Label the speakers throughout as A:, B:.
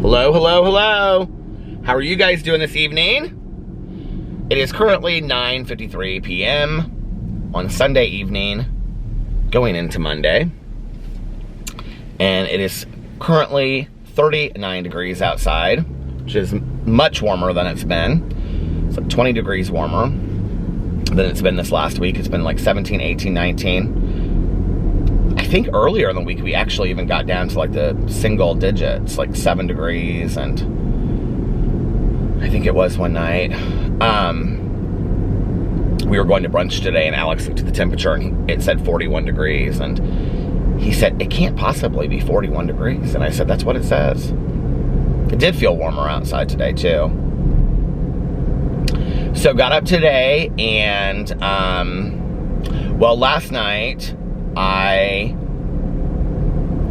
A: Hello, hello, hello. How are you guys doing this evening? It is currently 9:53 p.m. on Sunday evening, going into Monday. And it is currently 39 degrees outside, which is much warmer than it's been. It's like 20 degrees warmer than it's been this last week. It's been like 17, 18, 19. I think earlier in the week we actually even got down to like the single digits, like 7 degrees, and I think it was one night. We were going to brunch today and Alex looked at the temperature and it said 41 degrees, and he said, it can't possibly be 41 degrees. And I said, that's what it says. It did feel warmer outside today too. So got up today and, well, last night,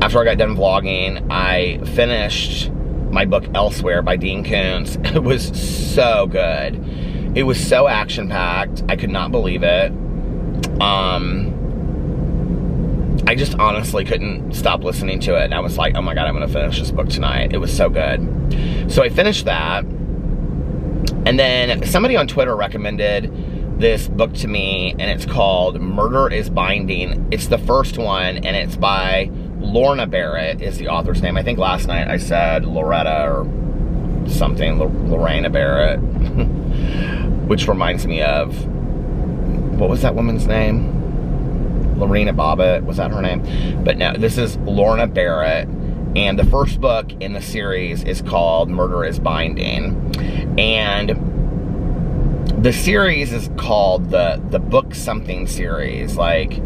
A: after I got done vlogging, I finished my book Elsewhere by Dean Koontz. It was so good. It was so action-packed. I could not believe it. I just honestly couldn't stop listening to it. And I was like, oh my God, I'm going to finish this book tonight. It was so good. So I finished that. And then somebody on Twitter recommended this book to me, and it's called Murder is Binding. It's the first one, and it's by Lorna Barrett is the author's name. I think last night I said Loretta or something, Lorena Barrett, which reminds me of, what was that woman's name? Lorena Bobbitt, was that her name? But no, this is Lorna Barrett, and the first book in the series is called Murder is Binding. And the series is called the Book Something series, like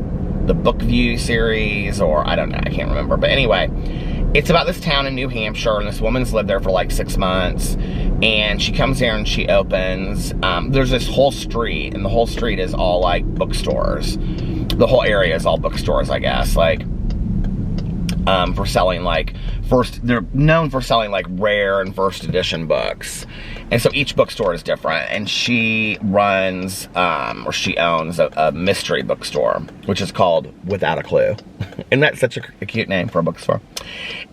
A: the Book View series, or I don't know, I can't remember. But anyway, it's about this town in New Hampshire, and this woman's lived there for like 6 months, and she comes here and she opens, there's this whole street, and the whole street is all like bookstores. The whole area is all bookstores, I guess, like, for selling like they're known for selling like rare and first edition books. And so each bookstore is different, and she runs, or she owns a mystery bookstore, which is called Without a Clue. Isn't that such a cute name for a bookstore?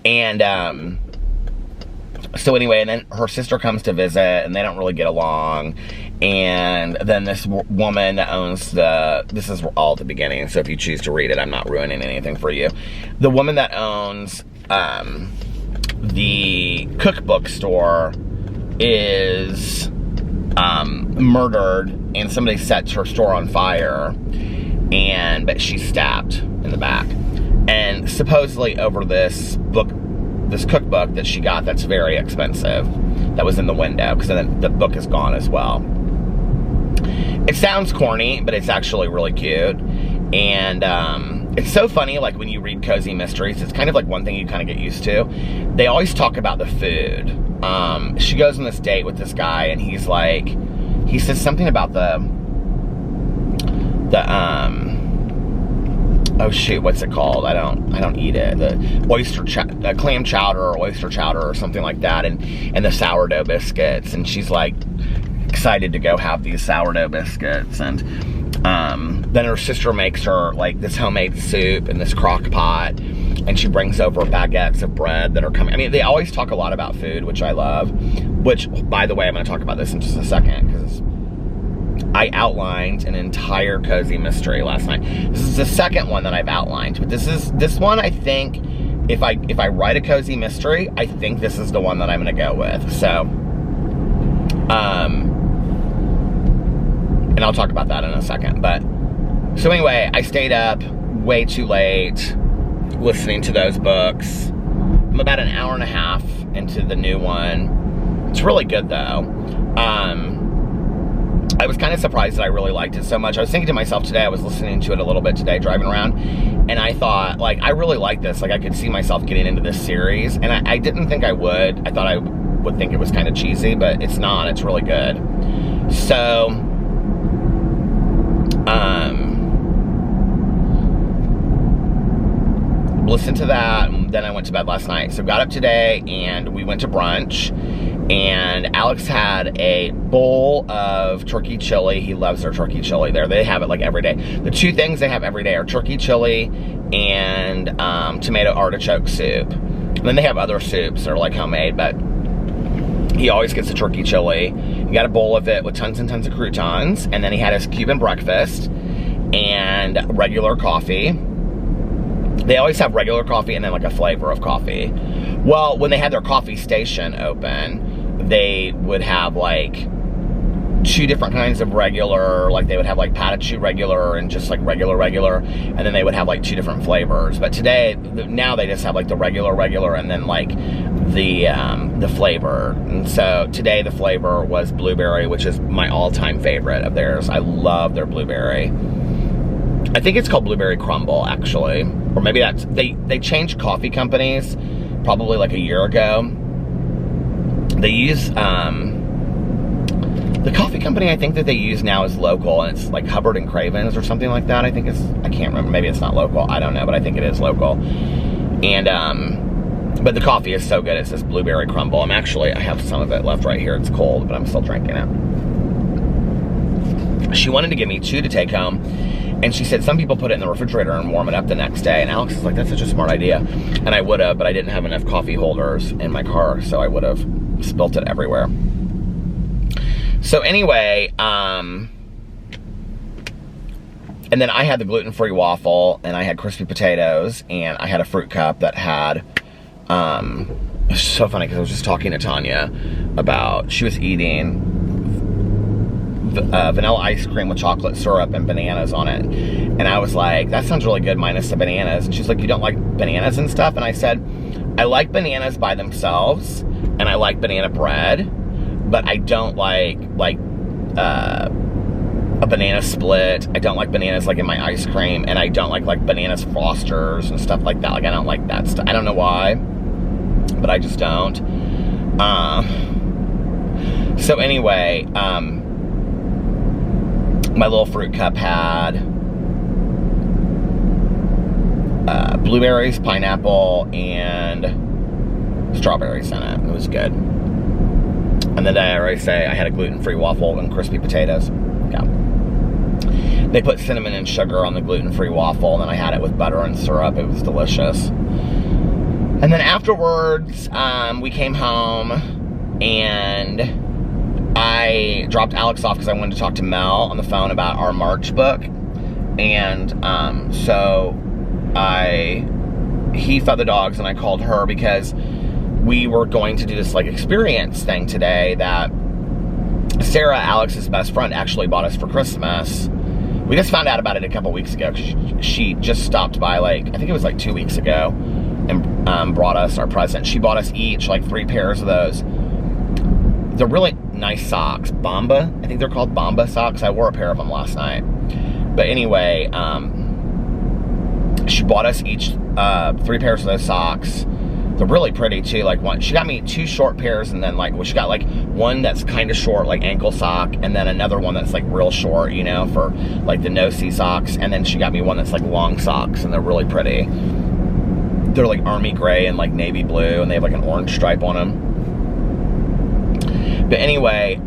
A: And, so anyway, and then her sister comes to visit, and they don't really get along. And then this woman that owns this is all at the beginning, so if you choose to read it, I'm not ruining anything for you. The woman that owns, the cookbook store is murdered, and somebody sets her store on fire, but she's stabbed in the back. And supposedly over this cookbook that she got that's very expensive, that was in the window, because then the book is gone as well. It sounds corny, but it's actually really cute. And it's so funny, like when you read cozy mysteries, it's kind of like one thing you kind of get used to. They always talk about the food. She goes on this date with this guy, and he's like, he says something about oh shoot, what's it called? I don't eat it. The clam chowder or oyster chowder or something like that, and the sourdough biscuits. And she's like excited to go have these sourdough biscuits, and then her sister makes her like this homemade soup in this crock pot, and she brings over baguettes of bread that are coming. I mean, they always talk a lot about food, which I love, which, by the way, I'm going to talk about this in just a second, because I outlined an entire cozy mystery last night. This is the second one that I've outlined, but this one, I think, if I write a cozy mystery, I think this is the one that I'm going to go with. So, and I'll talk about that in a second. But, so anyway, I stayed up way too late listening to those books. I'm about an hour and a half into the new one. It's really good, though. I was kind of surprised that I really liked it so much. I was thinking to myself today, I was listening to it a little bit today, driving around, and I thought, like, I really like this. Like, I could see myself getting into this series, and I didn't think I would. I thought I would think it was kind of cheesy, but it's not. It's really good. So, listened to that, and then I went to bed last night. So got up today, and we went to brunch, and Alex had a bowl of turkey chili. He loves their turkey chili there. They have it like every day. The two things they have every day are turkey chili and tomato artichoke soup. And then they have other soups that are like homemade, but he always gets a turkey chili. He got a bowl of it with tons and tons of croutons, and then he had his Cuban breakfast and regular coffee. They always have regular coffee and then like a flavor of coffee. Well, when they had their coffee station open, they would have like 2 different kinds of regular, like they would have like Patachu regular and just like regular, and then they would have like 2 different flavors. But today, now they just have like the regular, and then like the flavor. And so today the flavor was blueberry, which is my all-time favorite of theirs. I love their blueberry. I think it's called Blueberry Crumble, actually. Or maybe that's, they changed coffee companies probably like a year ago. They use, the coffee company I think that they use now is local, and it's like Hubbard and Craven's or something like that. I think it's, I can't remember, maybe it's not local, I don't know, but I think it is local. And, but the coffee is so good. It's this Blueberry Crumble. I have some of it left right here. It's cold, but I'm still drinking it. She wanted to give me 2 to take home, and she said some people put it in the refrigerator and warm it up the next day. And Alex is like, that's such a smart idea. And I would have, but I didn't have enough coffee holders in my car, so I would have spilt it everywhere. So anyway, and then I had the gluten-free waffle, and I had crispy potatoes, and I had a fruit cup that had, it's so funny because I was just talking to Tanya about, she was eating vanilla ice cream with chocolate syrup and bananas on it. And I was like, that sounds really good minus the bananas. And she's like, you don't like bananas and stuff? And I said, I like bananas by themselves, and I like banana bread, but I don't like a banana split. I don't like bananas like in my ice cream, and I don't like bananas Fosters and stuff like that. Like, I don't like that stuff. I don't know why, but I just don't. So anyway, my little fruit cup had blueberries, pineapple, and strawberries in it. It was good. And then I already say I had a gluten-free waffle and crispy potatoes. Yeah. They put cinnamon and sugar on the gluten-free waffle, and then I had it with butter and syrup. It was delicious. And then afterwards, we came home, and I dropped Alex off because I wanted to talk to Mel on the phone about our March book. And so he fed the dogs, and I called her because we were going to do this like experience thing today that Sarah, Alex's best friend, actually bought us for Christmas. We just found out about it a couple weeks ago because she just stopped by, like, I think it was like 2 weeks ago, and brought us our present. She bought us each like 3 pairs of those. They're really nice socks. Bomba, I think they're called Bomba socks. I wore a pair of them last night. But anyway, she bought us each 3 pairs of those socks. They're really pretty too. Like, she got me 2 short pairs, and then like, well, she got like one that's kind of short, like ankle sock, and then another one that's like real short, you know, for like the no-see socks. And then she got me one that's like long socks, and they're really pretty. They're like army gray and like navy blue, and they have like an orange stripe on them. But anyway,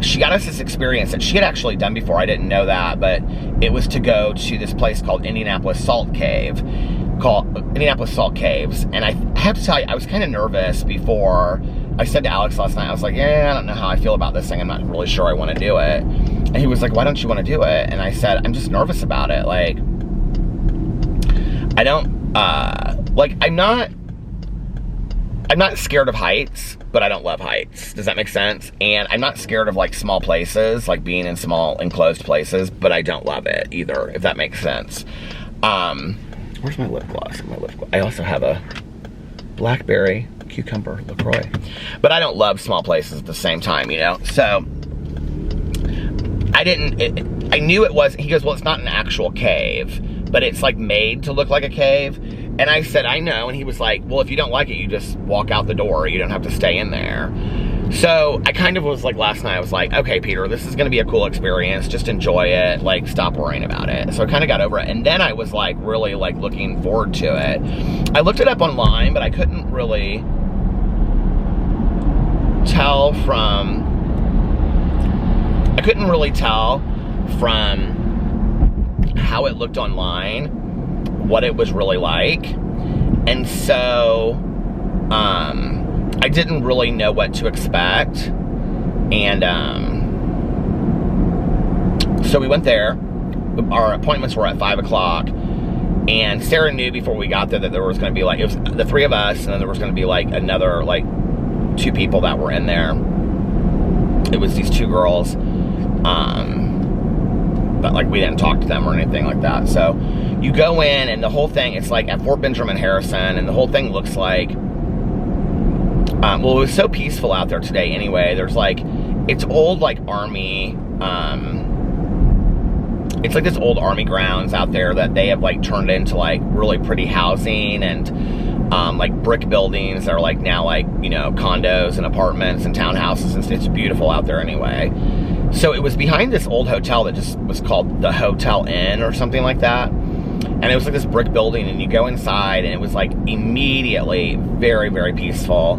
A: she got us this experience that she had actually done before. I didn't know that, but it was to go to this place called Indianapolis Salt Caves. And I have to tell you, I was kind of nervous before. I said to Alex last night, I was like, yeah, I don't know how I feel about this thing. I'm not really sure I want to do it. And he was like, why don't you want to do it? And I said, I'm just nervous about it. Like, I don't, I'm not scared of heights, but I don't love heights. Does that make sense? And I'm not scared of like small places, like being in small enclosed places, but I don't love it either, if that makes sense. Where's my lip gloss? I also have a blackberry cucumber LaCroix. But I don't love small places at the same time, you know? So, I knew it was, he goes, well, it's not an actual cave, but it's like made to look like a cave. And I said, I know. And he was like, well, if you don't like it, you just walk out the door. You don't have to stay in there. So I kind of was like, last night, I was like, okay, Peter, this is going to be a cool experience. Just enjoy it. Like, stop worrying about it. So I kind of got over it. And then I was like, really like looking forward to it. I looked it up online, but I couldn't really tell from how it looked online what it was really like. And so I didn't really know what to expect. And so we went there. Our appointments were at 5 o'clock. And Sarah knew before we got there that there was going to be like, it was the 3 of us, and then there was going to be like another, like 2 people that were in there. It was these 2 girls. But like we didn't talk to them or anything like that. So you go in, and the whole thing, it's like at Fort Benjamin Harrison, and the whole thing looks like, well, it was so peaceful out there today anyway. There's like, it's old like army, it's like this old army grounds out there that they have like turned into like really pretty housing, and like brick buildings that are like now like, you know, condos and apartments and townhouses, and it's beautiful out there anyway. So it was behind this old hotel that just was called the Hotel Inn or something like that. And it was like this brick building, and you go inside, and it was like immediately very, very peaceful.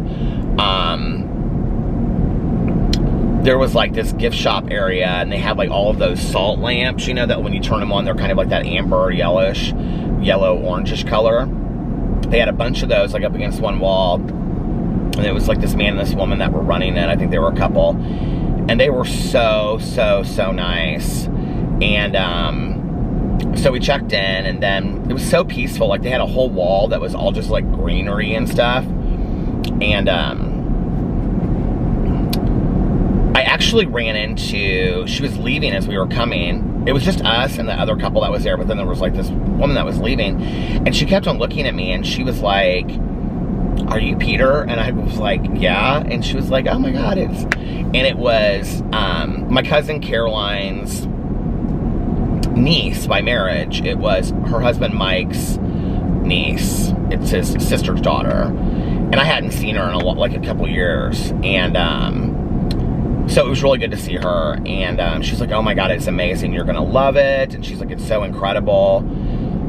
A: There was like this gift shop area, and they had like all of those salt lamps, you know, that when you turn them on, they're kind of like that amber yellowish, yellow orangish color. They had a bunch of those like up against one wall, and it was like this man and this woman that were running it. I think they were a couple, and they were so nice. And so we checked in, and then it was so peaceful. Like they had a whole wall that was all just like greenery and stuff. And I actually ran into, she was leaving as we were coming. It was just us and the other couple that was there, but then there was like this woman that was leaving, and she kept on looking at me, and she was like, "Are you Peter?" And I was like, "Yeah." And she was like, "Oh my God, it's," and it was my cousin Caroline's niece by marriage. It was her husband Mike's niece. It's his sister's daughter, and I hadn't seen her in like a couple years, and so it was really good to see her. And she's like, "Oh my God, it's amazing. You're gonna love it." And she's like, "It's so incredible."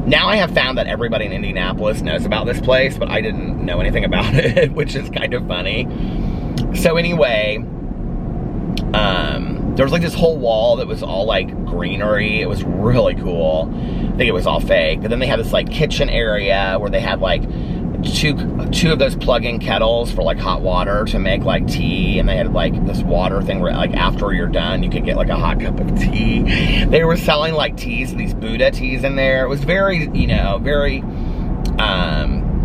A: Now I have found that everybody in Indianapolis knows about this place, but I didn't know anything about it, which is kind of funny. So anyway, there was like this whole wall that was all like greenery. It was really cool. I think it was all fake. But then they had this like kitchen area where they had like two of those plug-in kettles for like hot water to make like tea, and they had like this water thing where like after you're done you could get like a hot cup of tea. They were selling like teas, these Buddha teas in there. It was very, you know, very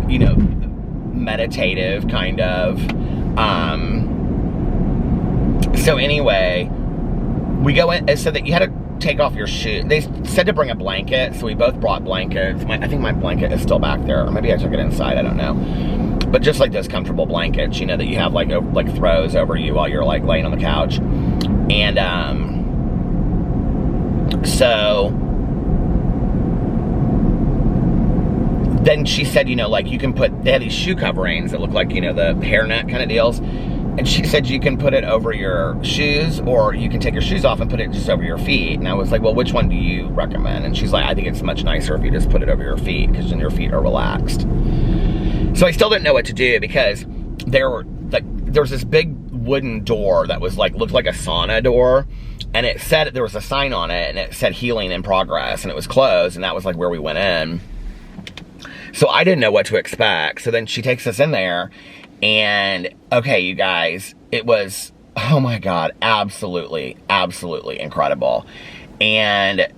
A: you know, meditative kind of. So anyway, we go in, and so that you had to take off your shoe. They said to bring a blanket, so we both brought blankets. I think my blanket is still back there, or maybe I took it inside, I don't know. But just like those comfortable blankets, you know, that you have like throws over you while you're like laying on the couch. And so then she said, you know, like you can put, they had these shoe coverings that look like, you know, the hairnet kind of deals. And she said you can put it over your shoes, or you can take your shoes off and put it just over your feet. And I was like, well, which one do you recommend? And she's like, I think it's much nicer if you just put it over your feet, because then your feet are relaxed. So I still didn't know what to do, because there was this big wooden door that was like, looked like a sauna door. And it said, there was a sign on it, and it said healing in progress, and it was closed, and that was like where we went in. So I didn't know what to expect. So then she takes us in there. And okay, you guys, it was, oh my God, absolutely, absolutely incredible. And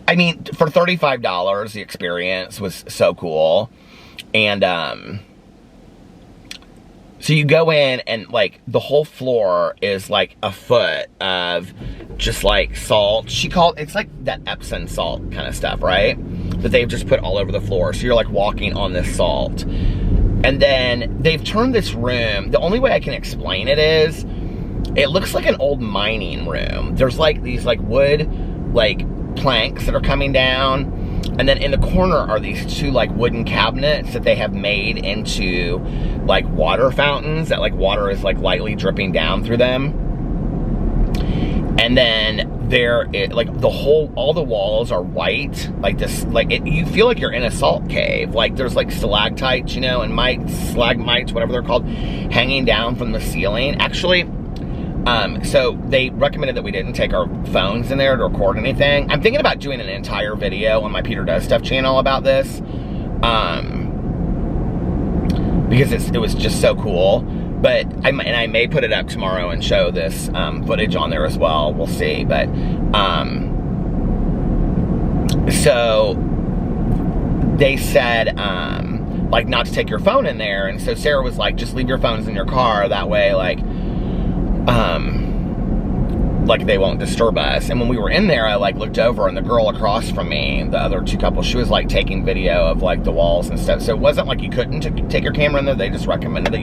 A: I mean, for $35, the experience was so cool. And so you go in, and like the whole floor is like a foot of just like salt. She called, it's like that Epsom salt kind of stuff, right? That they've just put all over the floor. So you're like walking on this salt. And then they've turned this room, the only way I can explain it is, it looks like an old mining room. There's like these like wood, like planks that are coming down. And then in the corner are these 2 like wooden cabinets that they have made into like water fountains, that like water is like lightly dripping down through them. And then like all the walls are white, like this, like you feel like you're in a salt cave. Like there's like stalactites, you know, and stalagmites, whatever they're called, hanging down from the ceiling. Actually, so they recommended that we didn't take our phones in there to record anything. I'm thinking about doing an entire video on my Peter Does Stuff channel about this. because it was just so cool. But I may put it up tomorrow and show this footage on there as well. We'll see. But so they said like not to take your phone in there, and so Sarah was like, just leave your phones in your car, that way like they won't disturb us. And when we were in there, I like looked over, and the girl across from me, the other two couples, she was like taking video of like the walls and stuff. So it wasn't like you couldn't take your camera in there. They just recommended that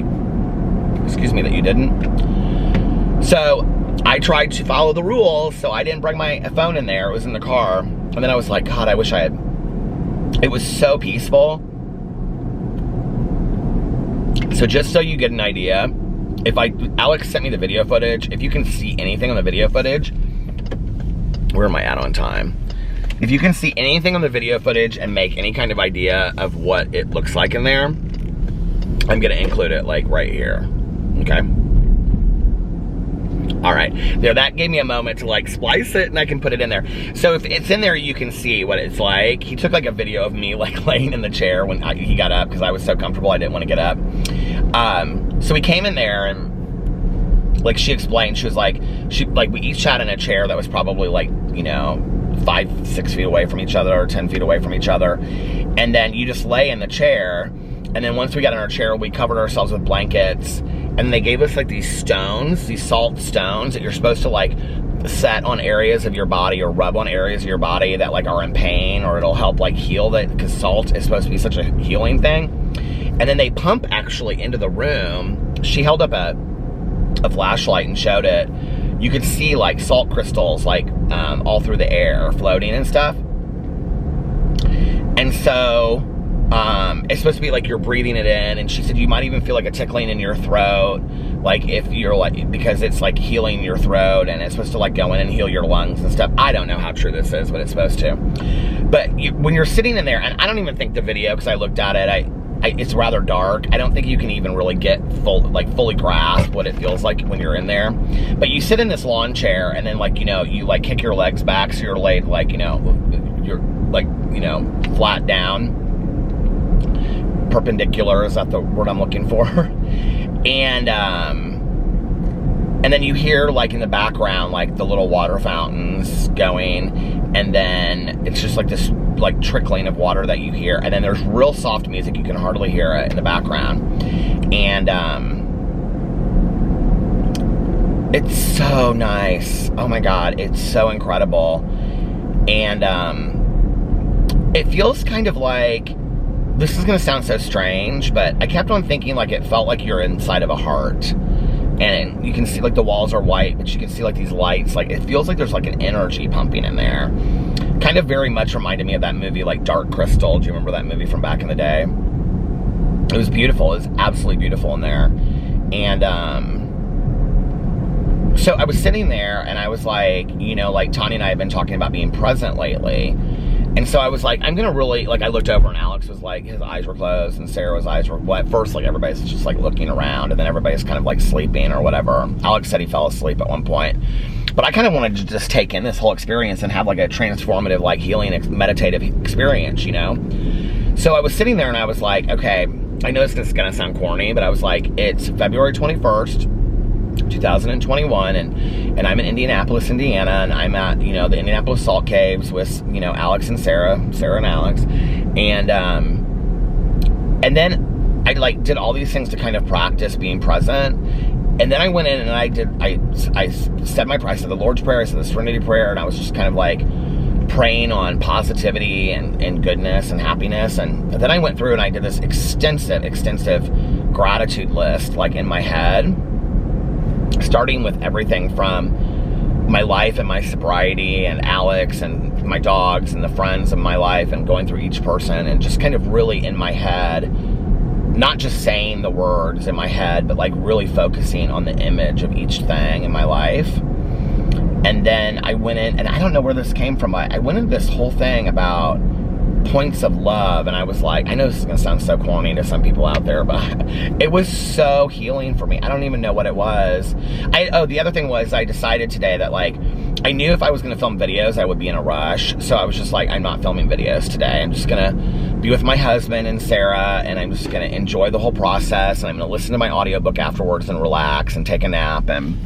A: that you didn't. So I tried to follow the rules, so I didn't bring my phone in there. It was in the car. And then I was like, God, I wish I had. It was so peaceful. So just so you get an idea, Alex sent me the video footage. If you can see anything on the video footage, where am I at on time? If you can see anything on the video footage and make any kind of idea of what it looks like in there, I'm gonna include it like right here, okay? All right, there, that gave me a moment to like splice it, and I can put it in there. So if it's in there, you can see what it's like. He took like a video of me like laying in the chair when he got up, because I was so comfortable I didn't want to get up. So we came in there, and like she explained, she was like, we each sat in a chair that was probably like, you know, 5-6 feet away from each other, or 10 feet away from each other. And then you just lay in the chair. And then once we got in our chair, we covered ourselves with blankets. And they gave us like these stones, these salt stones that you're supposed to like set on areas of your body, or rub on areas of your body that like are in pain, or it'll help like heal that, because salt is supposed to be such a healing thing. And then they pump actually into the room. She held up a flashlight and showed it. You could see like salt crystals like all through the air floating and stuff. And so it's supposed to be like you're breathing it in, and she said you might even feel like a tickling in your throat, like if you're like, because it's like healing your throat, and it's supposed to like go in and heal your lungs and stuff. I don't know how true this is, but it's supposed to. But when you're sitting in there, and I don't even think the video, because I looked at it, it's rather dark. I don't think you can even really get fully grasp what it feels like when you're in there. But you sit in this lawn chair, and then like, you know, you like kick your legs back, so you're laid like, you know, you're like, you know, flat down. Perpendicular, is that the word I'm looking for? And then you hear like in the background like the little water fountains going, and then it's just like this like trickling of water that you hear, and then there's real soft music, you can hardly hear it in the background. And it's so nice. Oh my God, it's so incredible. And it feels kind of like, this is gonna sound so strange, but I kept on thinking like it felt like you're inside of a heart. And you can see like the walls are white, but you can see like these lights. Like it feels like there's like an energy pumping in there. Kind of very much reminded me of that movie like Dark Crystal. Do you remember that movie from back in the day? It was beautiful. It was absolutely beautiful in there. And so I was sitting there, and I was like, you know, like Tanya and I have been talking about being present lately. And so I was like, I'm gonna really, like, I looked over, and Alex was like, his eyes were closed, and Sarah's eyes were, well, at first, like, everybody's just, like, looking around, and then everybody's kind of, like, sleeping or whatever. Alex said he fell asleep at one point. But I kind of wanted to just take in this whole experience and have, like, a transformative, like, healing, meditative experience, you know? So I was sitting there, and I was like, okay, I know this is gonna sound corny, but I was like, it's February 21st, 2021, and I'm in Indianapolis, Indiana, and I'm at, you know, the Indianapolis Salt Caves with, you know, Alex and Sarah and Alex, and then I like did all these things to kind of practice being present. And then I went in and I said my prayer. I said the Lord's Prayer, I said the Serenity Prayer, and I was just kind of like praying on positivity and goodness and happiness. And then I went through and I did this extensive gratitude list, like in my head, starting with everything from my life and my sobriety and Alex and my dogs and the friends of my life, and going through each person and just kind of really in my head, not just saying the words in my head, but like really focusing on the image of each thing in my life. And then I went in, and I don't know where this came from, but I went into this whole thing about points of love, and I was like, I know this is gonna sound so corny to some people out there, but it was so healing for me. I don't even know what it was. The other thing was, I decided today that, like, I knew if I was gonna film videos, I would be in a rush, so I was just like, I'm not filming videos today. I'm just gonna be with my husband and Sarah, and I'm just gonna enjoy the whole process, and I'm gonna listen to my audiobook afterwards and relax and take a nap. And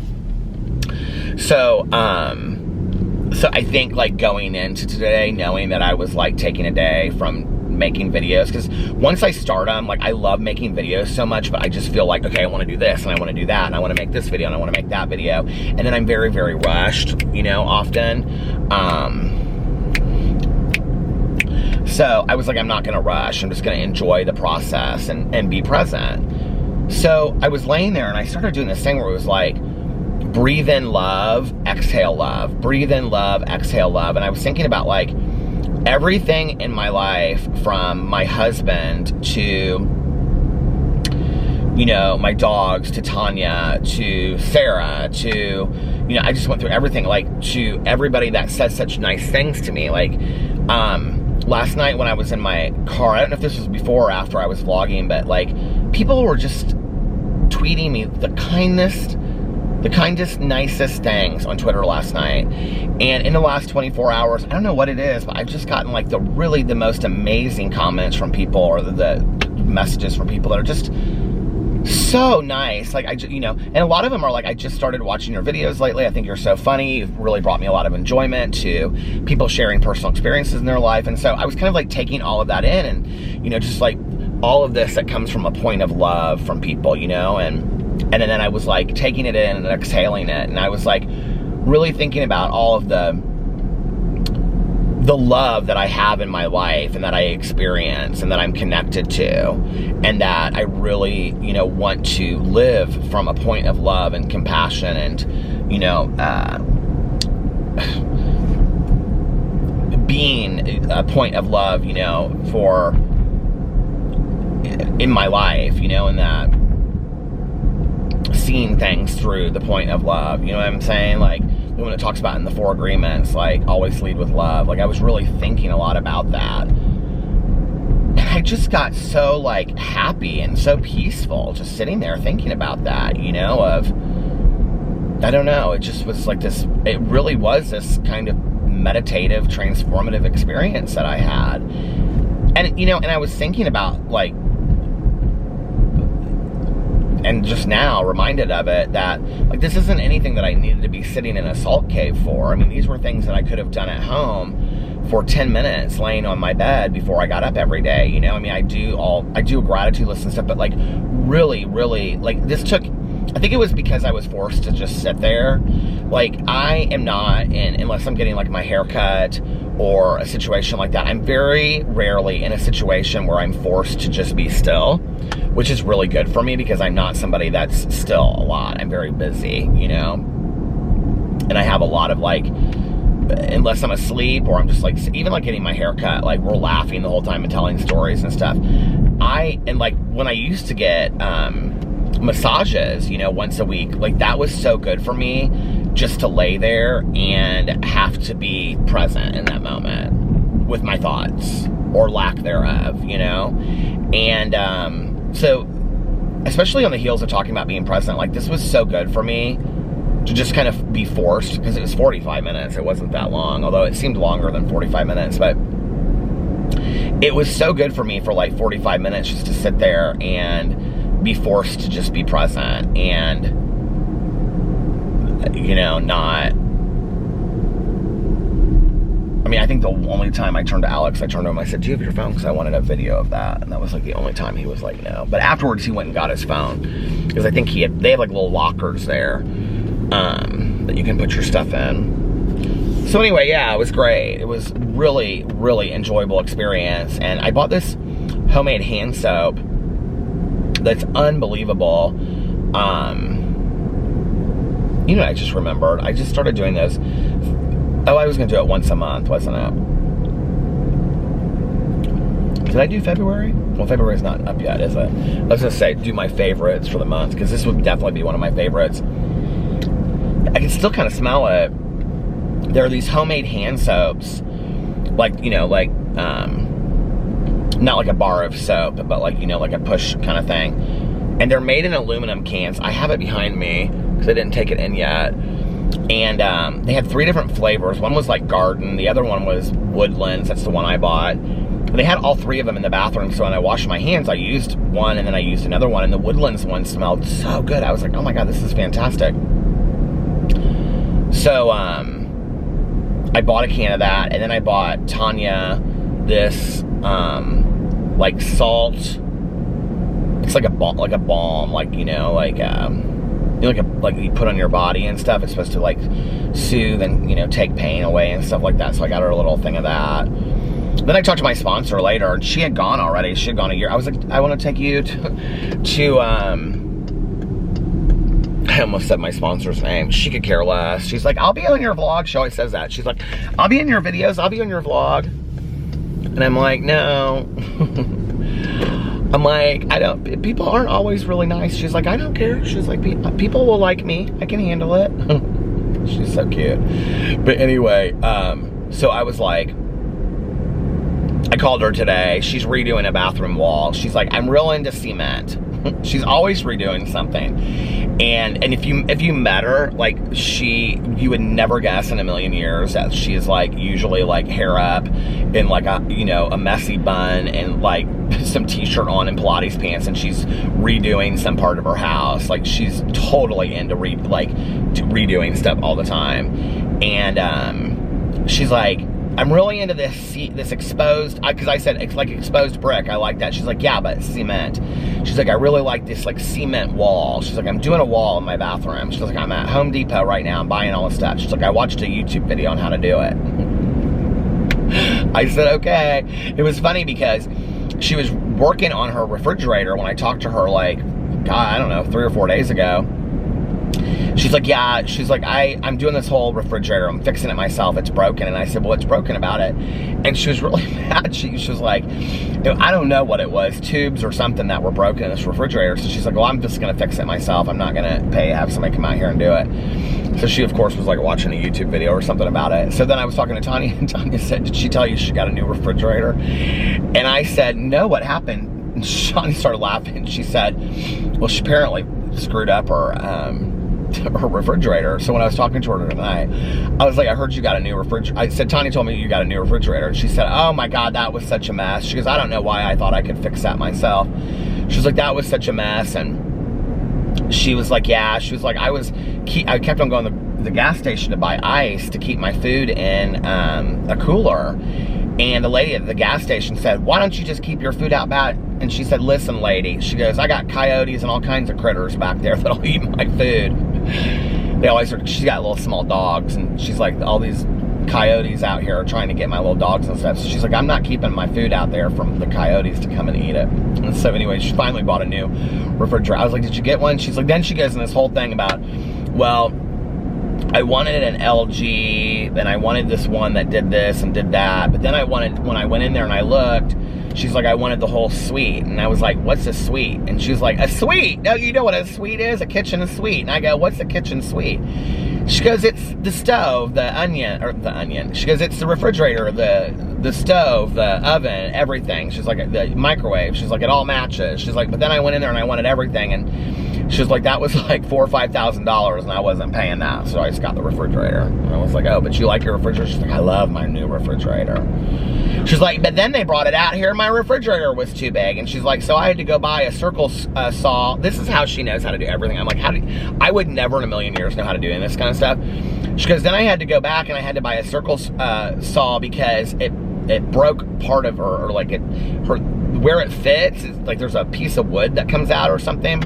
A: so I think like going into today, knowing that I was like taking a day from making videos, because once I start them, like I love making videos so much, but I just feel like, okay, I want to do this and I want to do that and I want to make this video and I want to make that video, and then I'm very, very rushed, you know, often. So I was like, I'm not gonna rush, I'm just gonna enjoy the process and be present. So I was laying there and I started doing this thing where it was like, breathe in love, exhale love, breathe in love, exhale love. And I was thinking about like everything in my life, from my husband to, you know, my dogs, to Tanya, to Sarah, to, you know, I just went through everything, like to everybody that says such nice things to me. Like, last night when I was in my car, I don't know if this was before or after I was vlogging, but like people were just tweeting me the kindest, nicest things on Twitter last night. And in the last 24 hours, I don't know what it is, but I've just gotten like the most amazing comments from people, or the messages from people that are just so nice. Like, you know, and a lot of them are like, I just started watching your videos lately. I think you're so funny. You've really brought me a lot of enjoyment, to people sharing personal experiences in their life. And so I was kind of like taking all of that in, and, you know, just like all of this that comes from a point of love from people, you know, and then I was like taking it in and exhaling it. And I was like really thinking about all of the love that I have in my life, and that I experience, and that I'm connected to, and that I really, you know, want to live from a point of love and compassion, and, you know, being a point of love, you know, in my life, you know, and that seeing things through the point of love, you know what I'm saying? Like, when it talks about in the 4 agreements, like always lead with love. Like, I was really thinking a lot about that, and I just got so like happy and so peaceful just sitting there thinking about that, you know, I don't know, it just was like this, it really was this kind of meditative, transformative experience that I had. And, you know, and I was thinking about like, and just now reminded of it, that like this isn't anything that I needed to be sitting in a salt cave for. I mean, these were things that I could have done at home for 10 minutes laying on my bed before I got up every day, you know. I mean, I do a gratitude list and stuff, but like really, like this took, I think it was because I was forced to just sit there. Like, I am not unless I'm getting like my hair cut or a situation like that, I'm very rarely in a situation where I'm forced to just be still, which is really good for me because I'm not somebody that's still a lot. I'm very busy, you know, and I have a lot of like, unless I'm asleep or I'm just like, even like getting my hair cut, like we're laughing the whole time and telling stories and stuff. And like when I used to get massages, you know, once a week, like that was so good for me, just to lay there and have to be present in that moment with my thoughts or lack thereof, you know. And so especially on the heels of talking about being present, like this was so good for me to just kind of be forced, because it was 45 minutes. It wasn't that long, although it seemed longer than 45 minutes, but it was so good for me for like 45 minutes just to sit there and be forced to just be present and, you know, not, I mean, I think the only time I turned to Alex, I turned to him, I said, do you have your phone? Because I wanted a video of that. And that was like the only time he was like, no. But afterwards he went and got his phone, because I think they have like little lockers there that you can put your stuff in. So anyway, yeah, it was great. It was really, really enjoyable experience. And I bought this homemade hand soap that's unbelievable. You know, I just remembered, I just started doing this. Oh, I was gonna do it once a month, wasn't it? Did I do February? Well, February's not up yet, is it? I was gonna say, do my favorites for the month, because this would definitely be one of my favorites. I can still kind of smell it. There are these homemade hand soaps, like, you know, like, not like a bar of soap, but like, you know, like a push kind of thing. And they're made in aluminum cans. I have it behind me, because I didn't take it in yet. And they had 3 different flavors. One was like garden, the other one was woodlands, that's the one I bought. they had all 3 of them in the bathroom, so when I washed my hands, I used one, and then I used another one, and the Woodlands one smelled so good. I was like, oh my God, this is fantastic. So, I bought a can of that, and then I bought Tanya this, like salt. It's like a balm, like, you know, like, like you put on your body and stuff. It's supposed to like soothe and, you know, take pain away and stuff like that. So I got her a little thing of that. Then I talked to my sponsor later, and she had gone already. She had gone a year. I was like, I want to take you to I almost said my sponsor's name. She could care less. She's like, I'll be on your vlog. She always says that. She's like, I'll be in your videos. I'll be on your vlog. And I'm like, no. I'm like, people aren't always really nice. She's like, I don't care. She's like, people will like me. I can handle it. She's so cute. But anyway, so I was like, I called her today. She's redoing a bathroom wall. She's like, I'm real into cement. She's always redoing something. And if you met her, like, you would never guess in a million years that she is like usually like hair up in like a, you know, a messy bun and like some t-shirt on and Pilates pants, and she's redoing some part of her house. Like, she's totally into redoing stuff all the time. And she's like, I'm really into this exposed, because I said it's like exposed brick. I like that. She's like, yeah, but it's cement. She's like, I really like this like cement wall. She's like, I'm doing a wall in my bathroom. She's like, I'm at Home Depot right now. I'm buying all this stuff. She's like, I watched a YouTube video on how to do it. I said, okay. It was funny because she was working on her refrigerator when I talked to her, like, God, I don't know, 3 or 4 days ago. She's like, yeah, she's like, I'm doing this whole refrigerator. I'm fixing it myself. It's broken. And I said, well, what's broken about it? And she was really mad. She was like, I don't know what it was, tubes or something that were broken in this refrigerator. So she's like, well, I'm just going to fix it myself. I'm not going to have somebody come out here and do it. So she, of course, was like watching a YouTube video or something about it. So then I was talking to Tanya, and Tanya said, did she tell you she got a new refrigerator? And I said, no, what happened? And Shani started laughing. She said, well, she apparently screwed up her refrigerator. So when I was talking to her tonight, I was like, I heard you got a new refrigerator. I said, Tanya told me you got a new refrigerator. And she said, oh my God, that was such a mess. She goes, I don't know why I thought I could fix that myself. She was like, that was such a mess. And she was like, yeah. She was like, I kept on going to the gas station to buy ice to keep my food in a cooler. And the lady at the gas station said, why don't you just keep your food out back? And she said, listen, lady. She goes, I got coyotes and all kinds of critters back there that'll eat my food. She's got little small dogs, and she's like, all these coyotes out here are trying to get my little dogs and stuff. So she's like, I'm not keeping my food out there from the coyotes to come and eat it. And so anyway, she finally bought a new refrigerator. I was like, did you get one? She's like, then she goes in this whole thing about, well, I wanted an LG, and I wanted this one that did this and did that. But then when I went in there and I looked, she's like, I wanted the whole suite. And I was like, what's a suite? And she's like, a suite? No, you know what a suite is? A kitchen suite. And I go, what's a kitchen suite? She goes, it's the stove, the onion. She goes, it's the refrigerator, the stove, the oven, everything. She's like, the microwave. She's like, it all matches. She's like, but then I went in there and I wanted everything. And she was like, that was like $4,000 or $5,000, and I wasn't paying that. So I just got the refrigerator. And I was like, oh, but you like your refrigerator? She's like, I love my new refrigerator. She's like, but then they brought it out here, my refrigerator was too big. And she's like, so I had to go buy a circle saw. This is how she knows how to do everything. I'm like, I would never in a million years know how to do this kind of stuff. She goes, then I had to go back and I had to buy a circle saw because it broke part of her, or like where it fits, it's like there's a piece of wood that comes out or something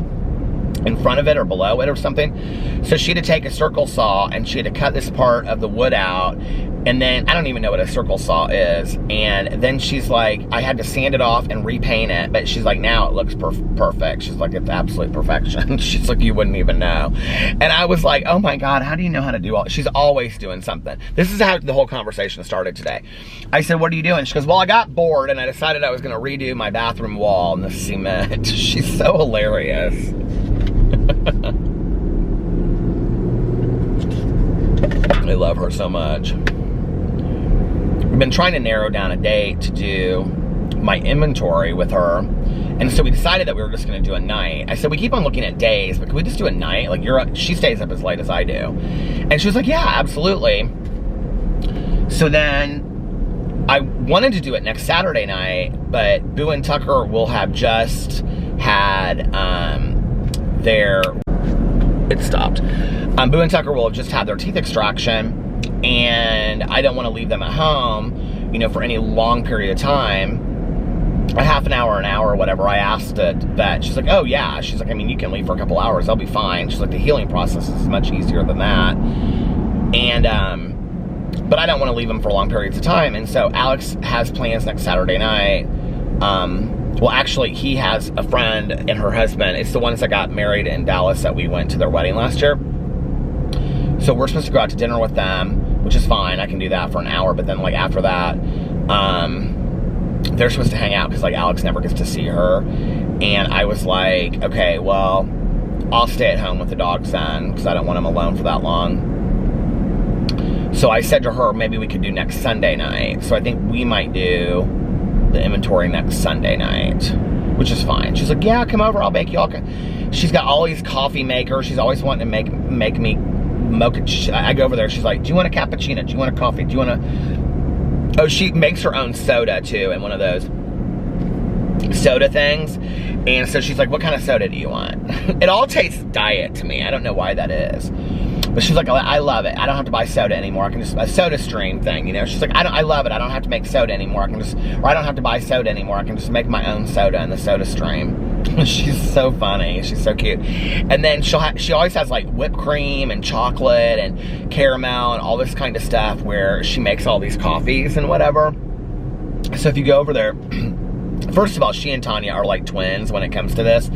A: in front of it or below it or something. So she had to take a circle saw and she had to cut this part of the wood out. And then, I don't even know what a circle saw is. And then she's like, I had to sand it off and repaint it. But she's like, now it looks perfect. She's like, it's absolute perfection. She's like, you wouldn't even know. And I was like, oh my God, how do you know how to do all? She's always doing something. This is how the whole conversation started today. I said, what are you doing? She goes, well, I got bored and I decided I was going to redo my bathroom wall in the cement. She's so hilarious. I love her so much. We've been trying to narrow down a date to do my inventory with her. And so we decided that we were just going to do a night. I said, we keep on looking at days, but can we just do a night? Like, she stays up as late as I do. And she was like, yeah, absolutely. So then I wanted to do it next Saturday night, but Boo and Tucker will have just had their... It stopped. Boo and Tucker will have just had their teeth extraction, and I don't want to leave them at home, you know, for any long period of time. A half an hour, or whatever. I asked the vet. She's like, oh yeah. She's like, I mean, you can leave for a couple hours. I'll be fine. She's like, the healing process is much easier than that. And, but I don't want to leave them for long periods of time. And so Alex has plans next Saturday night. Well, actually, he has a friend and her husband. It's the ones that got married in Dallas that we went to their wedding last year. So we're supposed to go out to dinner with them, which is fine. I can do that for an hour. But then, like, after that, they're supposed to hang out because, like, Alex never gets to see her. And I was like, okay, well, I'll stay at home with the dog's son because I don't want him alone for that long. So I said to her, maybe we could do next Sunday night. So I think we might do the inventory next Sunday night, which is fine. She's like, yeah, come over, I'll bake you all. She's got all these coffee makers. She's always wanting to make me mocha. I go over there, she's like, do you want a cappuccino? Do you want a coffee? Do you want a... Oh, she makes her own soda too in one of those soda things. And so she's like, what kind of soda do you want? It all tastes diet to me. I don't know why that is. But she's like, I love it. I don't have to buy soda anymore. I can just, a soda stream thing, you know? She's like, I love it. I don't have to make soda anymore. I don't have to buy soda anymore. I can just make my own soda in the soda stream. She's so funny. She's so cute. And then she always has like whipped cream and chocolate and caramel and all this kind of stuff where she makes all these coffees and whatever. So if you go over there, first of all, she and Tanya are like twins when it comes to this.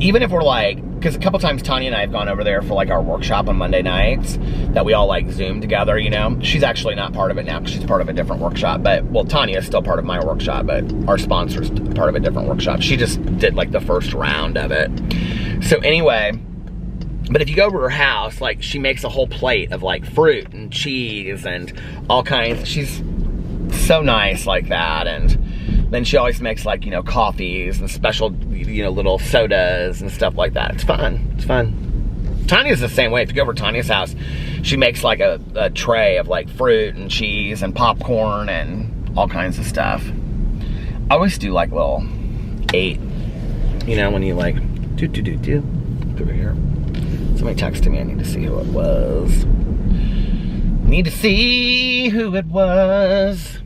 A: Even if we're like, because a couple times Tanya and I have gone over there for like our workshop on Monday nights that we all like Zoom together, you know. She's actually not part of it now because she's part of a different workshop. But, well, Tanya is still part of my workshop, but our sponsor's part of a different workshop. She just did like the first round of it. So anyway, but if you go over to her house, like she makes a whole plate of like fruit and cheese and all kinds. She's so nice like that. And then she always makes like, you know, coffees and special, you know, little sodas and stuff like that. It's fun. It's fun. Tanya's the same way. If you go over to Tanya's house, she makes like a tray of like fruit and cheese and popcorn and all kinds of stuff. I always do like little 8, you know, when you like do over here. Somebody texted me. I need to see who it was. Need to see who it was.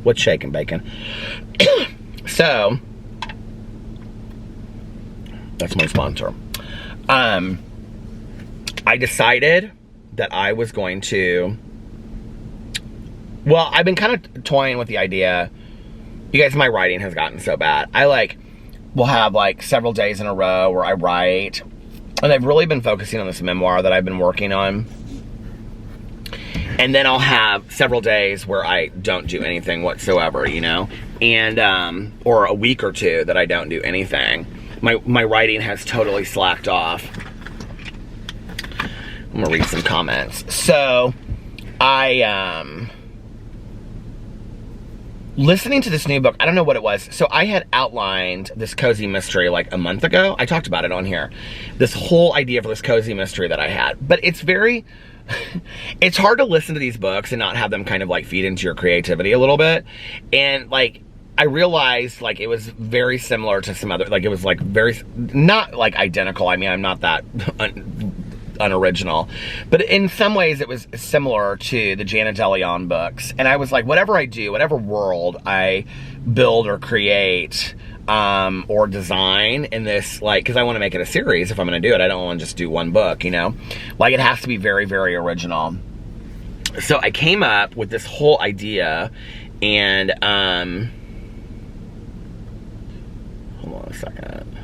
A: What's shaking, bacon? So, that's my sponsor. I decided that I was going to, well, I've been kind of toying with the idea. You guys, my writing has gotten so bad. I will have like several days in a row where I write, and I've really been focusing on this memoir that I've been working on. And then I'll have several days where I don't do anything whatsoever, you know? And, or a week or two that I don't do anything. My writing has totally slacked off. I'm gonna read some comments. So, listening to this new book, I don't know what it was. So I had outlined this cozy mystery like a month ago. I talked about it on here. This whole idea for this cozy mystery that I had. But it's very... it's hard to listen to these books and not have them kind of like feed into your creativity a little bit. And like, I realized like it was very similar to some other, like it was like very, not like identical. I mean, I'm not that unoriginal, but in some ways it was similar to the Janet DeLeon books. And I was like, whatever I do, whatever world I build or create, or design in this, like, because I want to make it a series if I'm going to do it. I don't want to just do one book, you know? Like, it has to be very, very original. So I came up with this whole idea, and, hold on a second.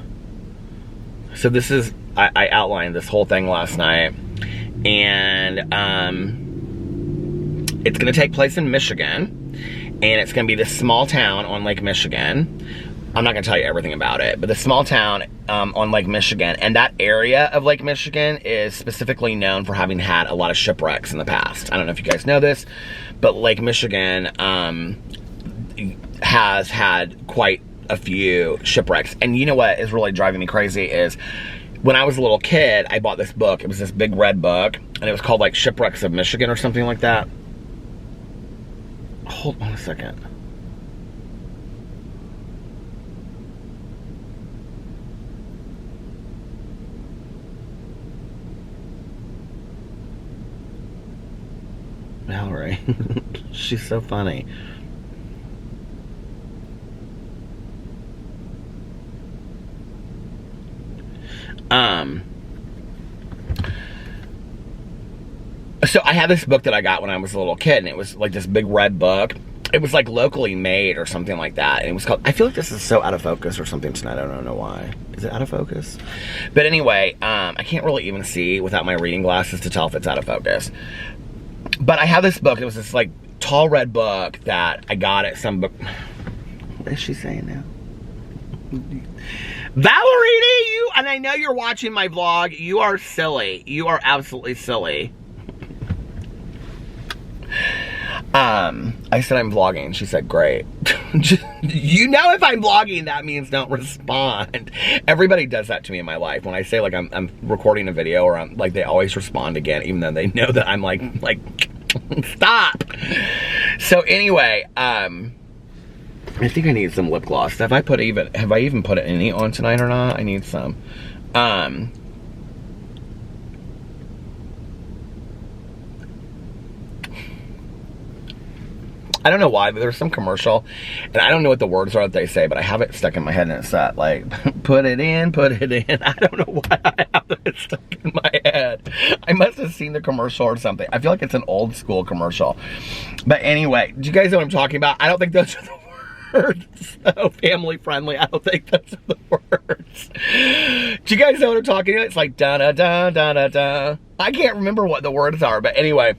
A: So this is, I outlined this whole thing last night, and, it's going to take place in Michigan, and it's going to be this small town on Lake Michigan. I'm not gonna tell you everything about it, but the small town on Lake Michigan, and that area of Lake Michigan is specifically known for having had a lot of shipwrecks in the past. I don't know if you guys know this, but Lake Michigan has had quite a few shipwrecks. And you know what is really driving me crazy is when I was a little kid, I bought this book. It was this big red book, and it was called like Shipwrecks of Michigan or something like that. Hold on a second. Mallory. She's so funny. So I had this book that I got when I was a little kid, and it was like this big red book. It was like locally made or something like that, and it was called, I feel like this is so out of focus or something tonight, I don't know why. Is it out of focus? But anyway, I can't really even see without my reading glasses to tell if it's out of focus. But I have this book, it was this like tall red book that I got at some book. What is she saying now? Valerie, you, and I know you're watching my vlog, you are silly. You are absolutely silly. I said I'm vlogging. She said, great. You know if I'm vlogging, that means don't respond. Everybody does that to me in my life. When I say like I'm recording a video or I'm like, they always respond again, even though they know that I'm like stop. So anyway, I think I need some lip gloss. Have I even put any on tonight or not? I need some. I don't know why, but there's some commercial, and I don't know what the words are that they say, but I have it stuck in my head, and it's that, like, put it in, put it in. I don't know why I have it stuck in my head. I must have seen the commercial or something. I feel like it's an old school commercial. But anyway, do you guys know what I'm talking about? I don't think those are the words. So family friendly, I don't think those are the words. Do you guys know what I'm talking about? It's like, da-da-da, I can't remember what the words are, but anyway.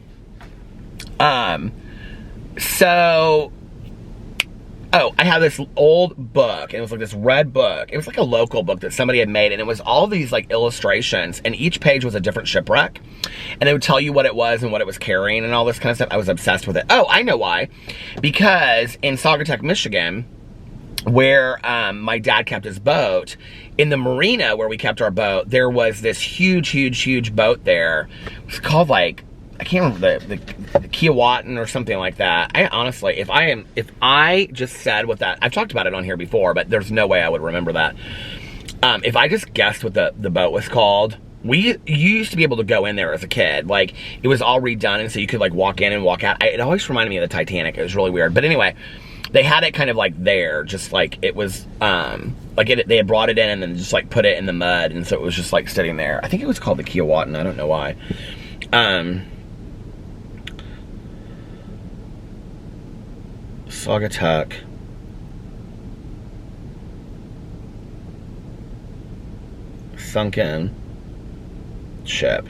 A: So, I have this old book, and it was like this red book. It was like a local book that somebody had made, and it was all these like illustrations, and each page was a different shipwreck, and it would tell you what it was and what it was carrying and all this kind of stuff. I was obsessed with it. Oh, I know why. Because in Saugatuck, Michigan, where my dad kept his boat, in the marina where we kept our boat, there was this huge boat there. It was called like, I can't remember the Kiawatan or something like that. I honestly, if I just said what that, I've talked about it on here before, but there's no way I would remember that. If I just guessed what the boat was called, you used to be able to go in there as a kid. Like, it was all redone, and so you could like walk in and walk out. It always reminded me of the Titanic. It was really weird. But anyway, they had it kind of like there, just like it was, like they had brought it in and then just like put it in the mud, and so it was just like sitting there. I think it was called the Kiawatan. I don't know why. Saugatuck. Sunken ship.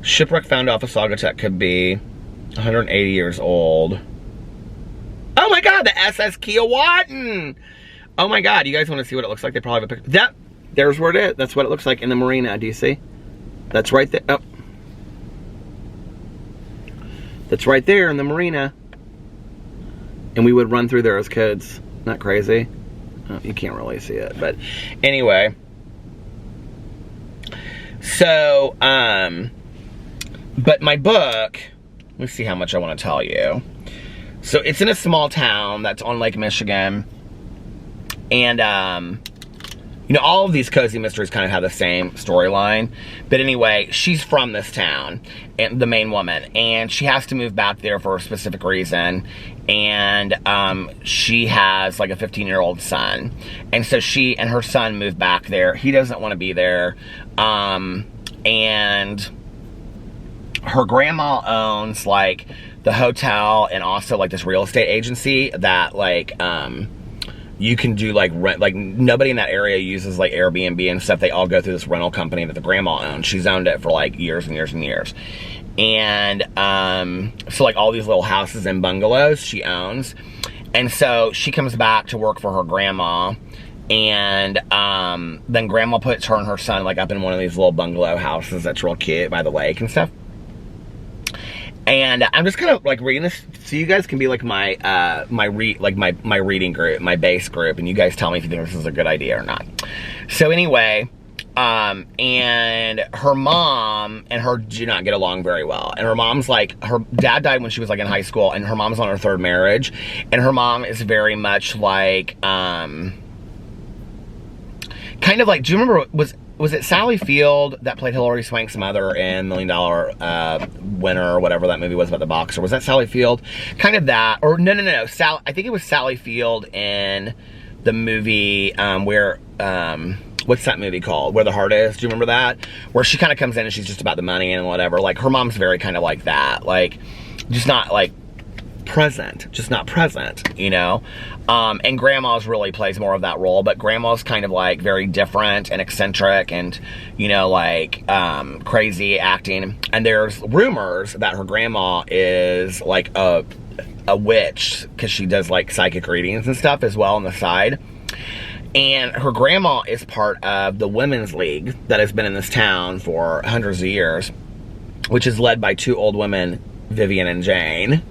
A: Shipwreck found off of Saugatuck could be 180 years old. Oh my god, the SS Kiawatan! Oh my god, you guys want to see what it looks like? They probably have a picture. There's where it is. That's what it looks like in the marina. Do you see? That's right there. Oh. That's right there in the marina. And we would run through there as kids. Not crazy? Oh, you can't really see it, but anyway. So, but my book, let me see how much I want to tell you. So it's in a small town that's on Lake Michigan. And, you know, all of these cozy mysteries kind of have the same storyline. But anyway, she's from this town, and the main woman, and she has to move back there for a specific reason. And she has like a 15-year-old son. And so she and her son move back there. He doesn't want to be there. And her grandma owns like the hotel and also like this real estate agency that like, you can do like rent, like nobody in that area uses like Airbnb and stuff. They all go through this rental company that the grandma owns. She's owned it for like years and years and years. And so like all these little houses and bungalows she owns. And so she comes back to work for her grandma, and then grandma puts her and her son like up in one of these little bungalow houses that's real cute by the lake and stuff. And I'm just kind of like reading this so you guys can be like my my reading group, my base group, and you guys tell me if you think this is a good idea or not. So anyway, and her mom and her do not get along very well. And her mom's like, her dad died when she was like in high school, and her mom's on her third marriage. And her mom is very much like, kind of like, do you remember, was it Sally Field that played Hilary Swank's mother in $1 Million Winner or whatever that movie was about the boxer? Was that Sally Field? Kind of that, or no. I think it was Sally Field in the movie, where, what's that movie called? Where the Heart Is. Do you remember that? Where she kind of comes in and she's just about the money and whatever. Like, her mom's very kind of like that. Like, just not like present. Just not present, you know? And grandma's really plays more of that role, but grandma's kind of like very different and eccentric and, you know, like, crazy acting. And there's rumors that her grandma is like a witch, because she does like psychic readings and stuff as well on the side. And her grandma is part of the women's league that has been in this town for hundreds of years, which is led by two old women, Vivian and Jane.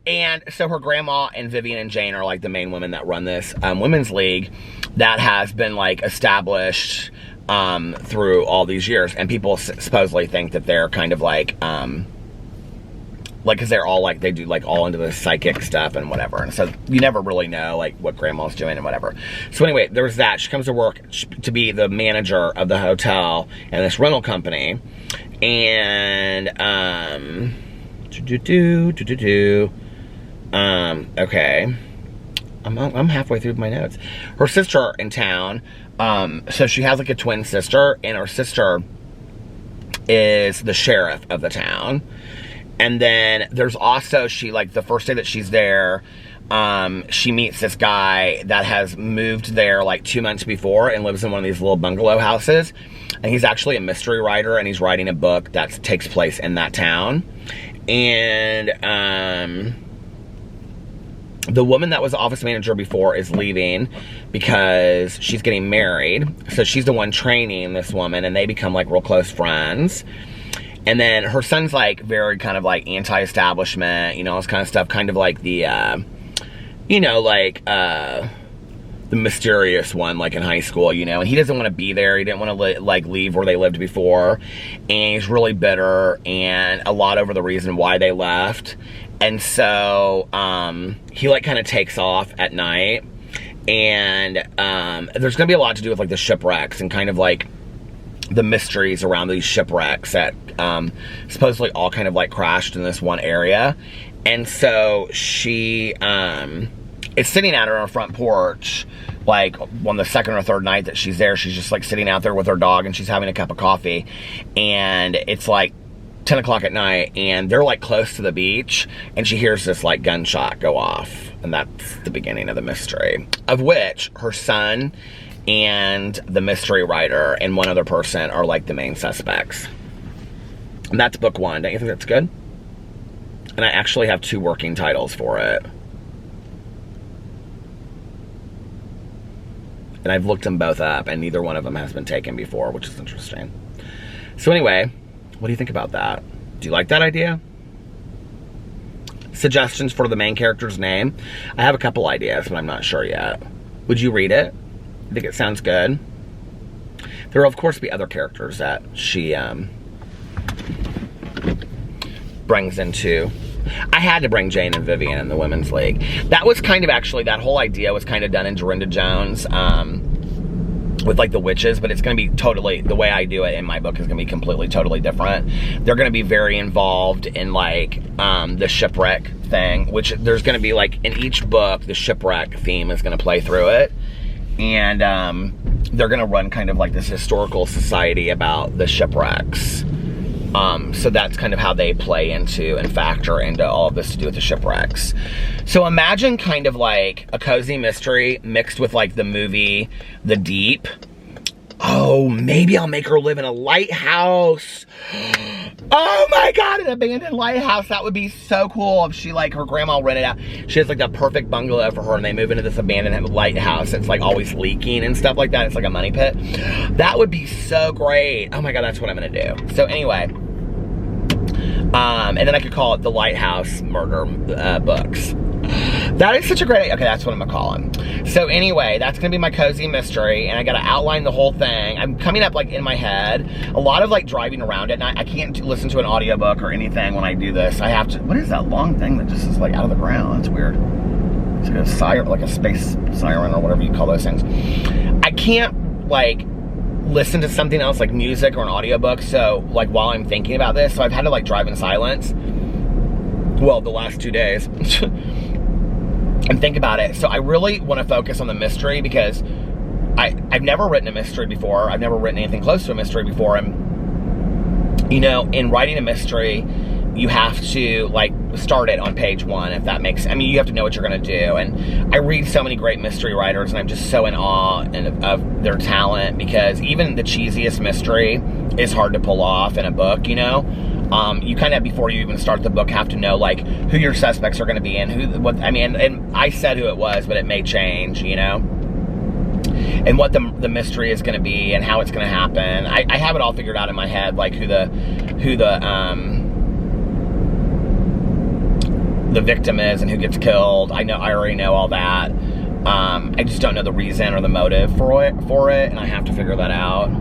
A: And so her grandma and Vivian and Jane are like the main women that run this women's league that has been like established through all these years. And people supposedly think that they're kind of like because they're all like, they do like all into the psychic stuff and whatever. And so you never really know like what grandma's doing and whatever. So anyway, there's that. She comes to work to be the manager of the hotel and this rental company. And, okay. I'm halfway through my notes. Her sister in town, so she has like a twin sister, and her sister is the sheriff of the town. And then there's also, she like the first day that she's there, she meets this guy that has moved there like 2 months before and lives in one of these little bungalow houses. And he's actually a mystery writer, and he's writing a book that takes place in that town. And the woman that was the office manager before is leaving because she's getting married. So she's the one training this woman, and they become like real close friends. And then her son's like very kind of like anti-establishment, you know, this kind of stuff, kind of like the, you know, like the mysterious one, like in high school, you know, and he doesn't want to be there. He didn't want to like leave where they lived before, and he's really bitter and a lot over the reason why they left. And so he like kind of takes off at night, and there's gonna be a lot to do with like the shipwrecks and kind of like the mysteries around these shipwrecks that supposedly all kind of like crashed in this one area. And so she is sitting out on her front porch, like on the second or third night that she's there. She's just like sitting out there with her dog, and she's having a cup of coffee, and it's like 10 o'clock at night, and they're like close to the beach, and she hears this like gunshot go off, and that's the beginning of the mystery, of which her son and the mystery writer and one other person are like the main suspects. And that's book one. Don't you think that's good? And I actually have 2 working titles for it. And I've looked them both up, and neither one of them has been taken before, which is interesting. So anyway, what do you think about that? Do you like that idea? Suggestions for the main character's name? I have a couple ideas, but I'm not sure yet. Would you read it? I think it sounds good. There will, of course, be other characters that she brings into. I had to bring Jane and Vivian in the Women's League. That was kind of actually, that whole idea was kind of done in Dorinda Jones with like the witches, but it's going to be totally, the way I do it in my book is going to be completely, totally different. They're going to be very involved in like the shipwreck thing, which there's going to be like in each book, the shipwreck theme is going to play through it. And they're going to run kind of like this historical society about the shipwrecks. So that's kind of how they play into and factor into all of this to do with the shipwrecks. So imagine kind of like a cozy mystery mixed with like the movie The Deep. Oh, maybe I'll make her live in a lighthouse. Oh my God, an abandoned lighthouse. That would be so cool if she, like, her grandma rented out. She has, like, the perfect bungalow for her, and they move into this abandoned lighthouse. It's, like, always leaking and stuff like that. It's like a money pit. That would be so great. Oh my God, that's what I'm gonna do. So anyway, and then I could call it the Lighthouse Murder Books. That is such a great idea. Okay, that's what I'm gonna call them. So anyway, that's gonna be my cozy mystery, and I gotta outline the whole thing. I'm coming up, like, in my head. A lot of, like, driving around at night. I can't listen to an audiobook or anything when I do this. I have to, what is that long thing that just is, like, out of the ground? That's weird. It's like a siren, like a space siren or whatever you call those things. I can't, like, listen to something else like music or an audiobook, so, like, while I'm thinking about this, so I've had to, like, drive in silence. Well, the last 2 days. And think about it. So I really want to focus on the mystery because I've never written a mystery before. I've never written anything close to a mystery before. And, you know, in writing a mystery, you have to, like, start it on page 1, if that makes, I mean, you have to know what you're going to do. And I read so many great mystery writers, and I'm just so in awe of their talent, because even the cheesiest mystery is hard to pull off in a book, you know? You kind of, before you even start the book, have to know, like, who your suspects are going to be and what, I mean, and I said who it was, but it may change, you know? And what the mystery is going to be and how it's going to happen. I have it all figured out in my head, like, who the victim is and who gets killed. I already know all that. I just don't know the reason or the motive for it, and I have to figure that out.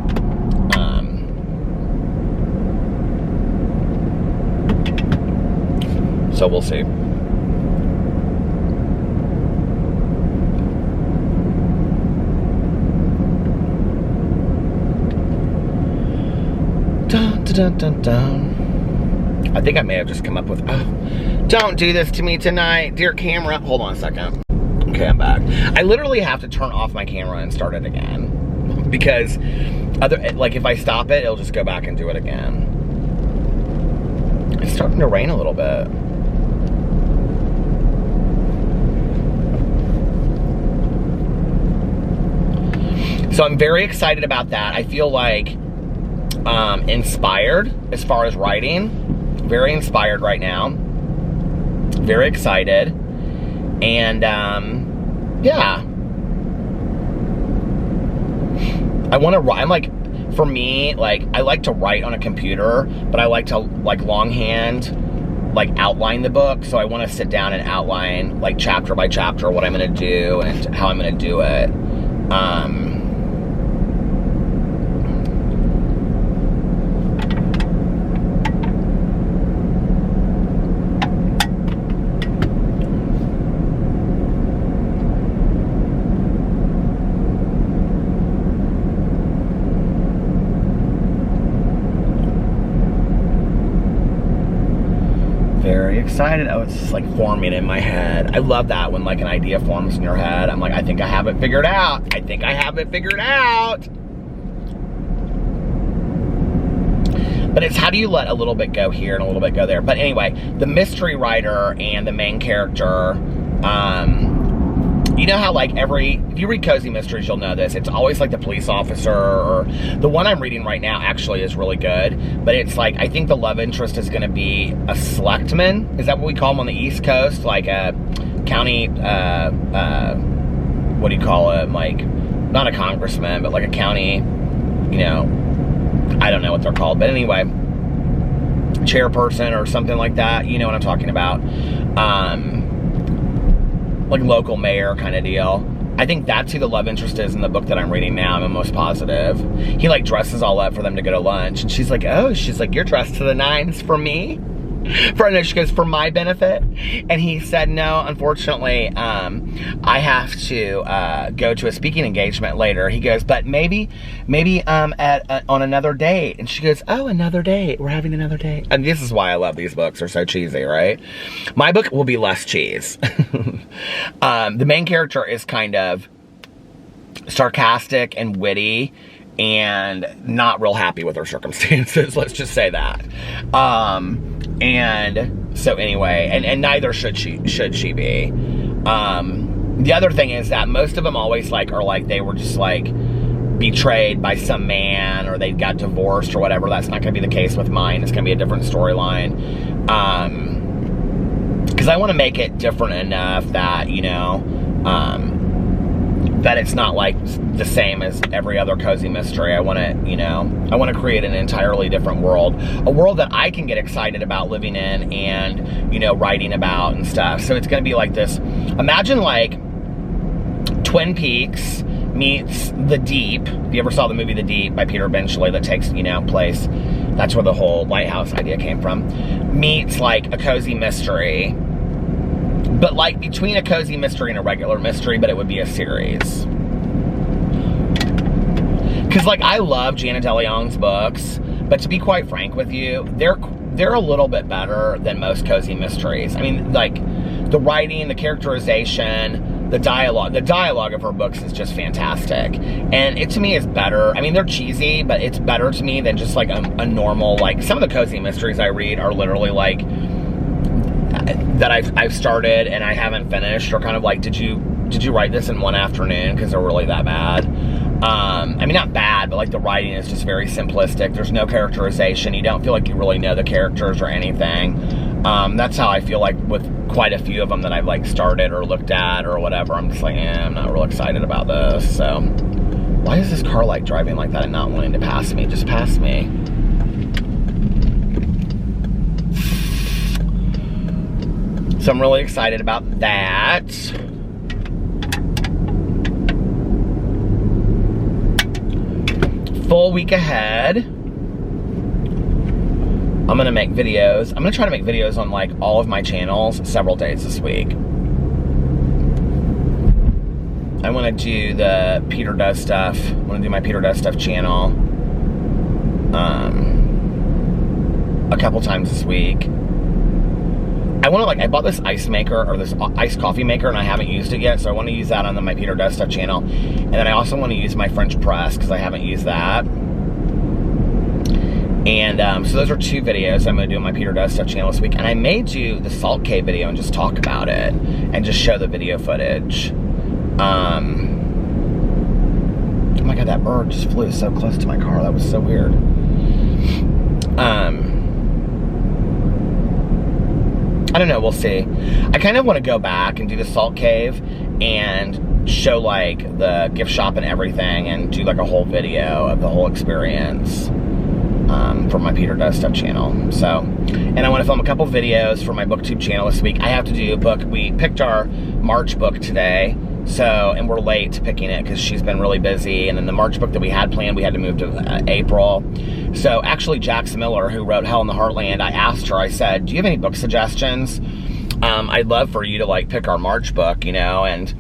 A: So we'll see. Dun, dun, dun, dun. I think I may have just come up with, oh, don't do this to me tonight, dear camera. Hold on a second. Okay, I'm back. I literally have to turn off my camera and start it again, because like, if I stop it, it'll just go back and do it again. It's starting to rain a little bit. So I'm very excited about that. I feel like inspired as far as writing. Very inspired right now. Very excited. And yeah. I want to write. I'm like, for me, like, I like to write on a computer, but I like to, like, longhand, like, outline the book. So I want to sit down and outline, like, chapter by chapter what I'm going to do and how I'm going to do it. Very excited. Oh, it's just, like, forming in my head. I love that when, like, an idea forms in your head. I'm like, I think I have it figured out. I think I have it figured out. But it's how do you let a little bit go here and a little bit go there. But anyway, the mystery writer and the main character, you know how, like, if you read cozy mysteries, you'll know this. It's always, like, the police officer, or the one I'm reading right now actually is really good. But it's, like, I think the love interest is going to be a selectman. Is that what we call them on the East Coast? Like a county, what do you call it? Like, not a congressman, but like a county, you know, I don't know what they're called. But anyway, chairperson or something like that. You know what I'm talking about. Like local mayor kind of deal. I think that's who the love interest is in the book that I'm reading now. I'm almost positive. He, like, dresses all up for them to go to lunch, and she's like, oh, you're dressed to the nines for me? She goes, for my benefit? And he said, no, unfortunately, I have to go to a speaking engagement later. He goes, but maybe on another date. And she goes, oh, another date. We're having another date. And this is why I love these books. They're so cheesy, right? My book will be less cheese. The main character is kind of sarcastic and witty and not real happy with her circumstances. Let's just say that. And so anyway, and neither should she be. The other thing is that most of them always, like, are like, they were just like, betrayed by some man or they got divorced or whatever. That's not going to be the case with mine. It's going to be a different storyline. Because I want to make it different enough that, you know, that it's not like the same as every other cozy mystery. I want to, you know, I want to create an entirely different world. A world that I can get excited about living in and, you know, writing about and stuff. So it's going to be like this. Imagine like Twin Peaks meets The Deep. If you ever saw the movie The Deep by Peter Benchley that takes, you know, place, that's where the whole lighthouse idea came from, meets like a cozy mystery, but like between a cozy mystery and a regular mystery, but it would be a series. Because like I love Janet DeLeon's books, but to be quite frank with you, they're a little bit better than most cozy mysteries. I mean, like the writing, the characterization, the dialogue of her books is just fantastic. And it to me is better. I mean, they're cheesy, but it's better to me than just like a normal, like some of the cozy mysteries I read are literally like, that I've started and I haven't finished, or kind of like, did you write this in one afternoon? Because they're really that bad. I mean, not bad, but like the writing is just very simplistic. There's no characterization. You don't feel like you really know the characters or anything. That's how I feel like with quite a few of them that I've like started or looked at or whatever. I'm just like, I'm not real excited about this. So why is this car like driving like that and not wanting to pass me? Just pass me. So I'm really excited about that. Full week ahead. I'm gonna make videos. I'm gonna try to make videos on like all of my channels several days this week. I wanna do the Peter Does Stuff. I wanna do my Peter Does Stuff channel a couple times this week. I want to like, I bought this ice maker or this iced coffee maker and I haven't used it yet. So I want to use that on my Peter Does Stuff channel. And then I also want to use my French press because I haven't used that. And so those are two videos I'm going to do on my Peter Does Stuff channel this week. And I may do the Salt Cave video and just talk about it and just show the video footage. Oh my God, that bird just flew so close to my car. That was so weird. I don't know, we'll see. I kind of want to go back and do the Salt Cave and show like the gift shop and everything and do like a whole video of the whole experience for my Peter Does Stuff channel. So, and I want to film a couple videos for my BookTube channel this week. I have to do a book. We picked our March book today. So, and we're late picking it because she's been really busy. And then the March book that we had planned, we had to move to April. So actually, Jax Miller, who wrote Hell in the Heartland, I asked her, I said, do you have any book suggestions? I'd love for you to like pick our March book, you know, and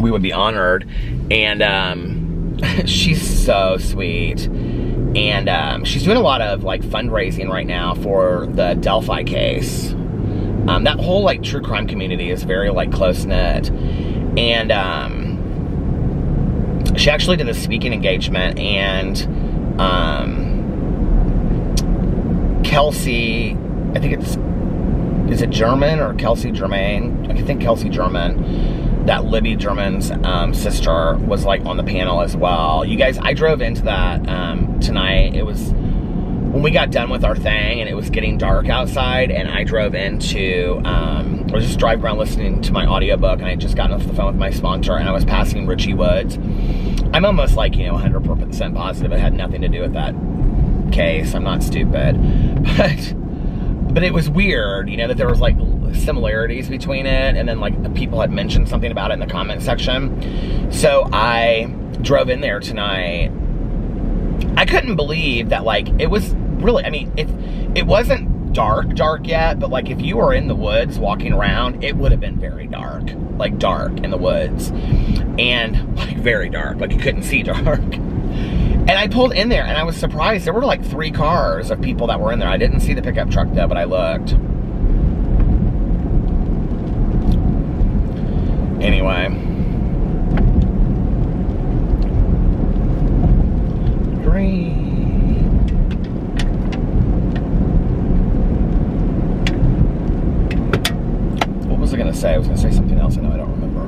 A: we would be honored. And she's so sweet. And she's doing a lot of like fundraising right now for the Delphi case. That whole like true crime community is very like close-knit. And she actually did a speaking engagement, and Kelsey, I think is it German or Kelsey Germain? I think Kelsey German, that Libby German's sister, was like on the panel as well. You guys, I drove into that tonight. It was when we got done with our thing and it was getting dark outside, and I drove into, I was just driving around listening to my audiobook, and I had just gotten off the phone with my sponsor, and I was passing Richie Woods. I'm almost like, 100% positive it had nothing to do with that case. I'm not stupid. But it was weird, that there was like similarities between it, and then like people had mentioned something about it in the comment section. So I drove in there tonight. I couldn't believe that, like, it was really, it wasn't dark yet, but like if you were in the woods walking around, it would have been very dark, like dark in the woods, and like very dark, like you couldn't see dark. And I pulled in there and I was surprised. There were like 3 cars of people that were in there. I didn't see the pickup truck though, but I looked. Anyway. What was I going to say? I was going to say something else. I know I don't remember.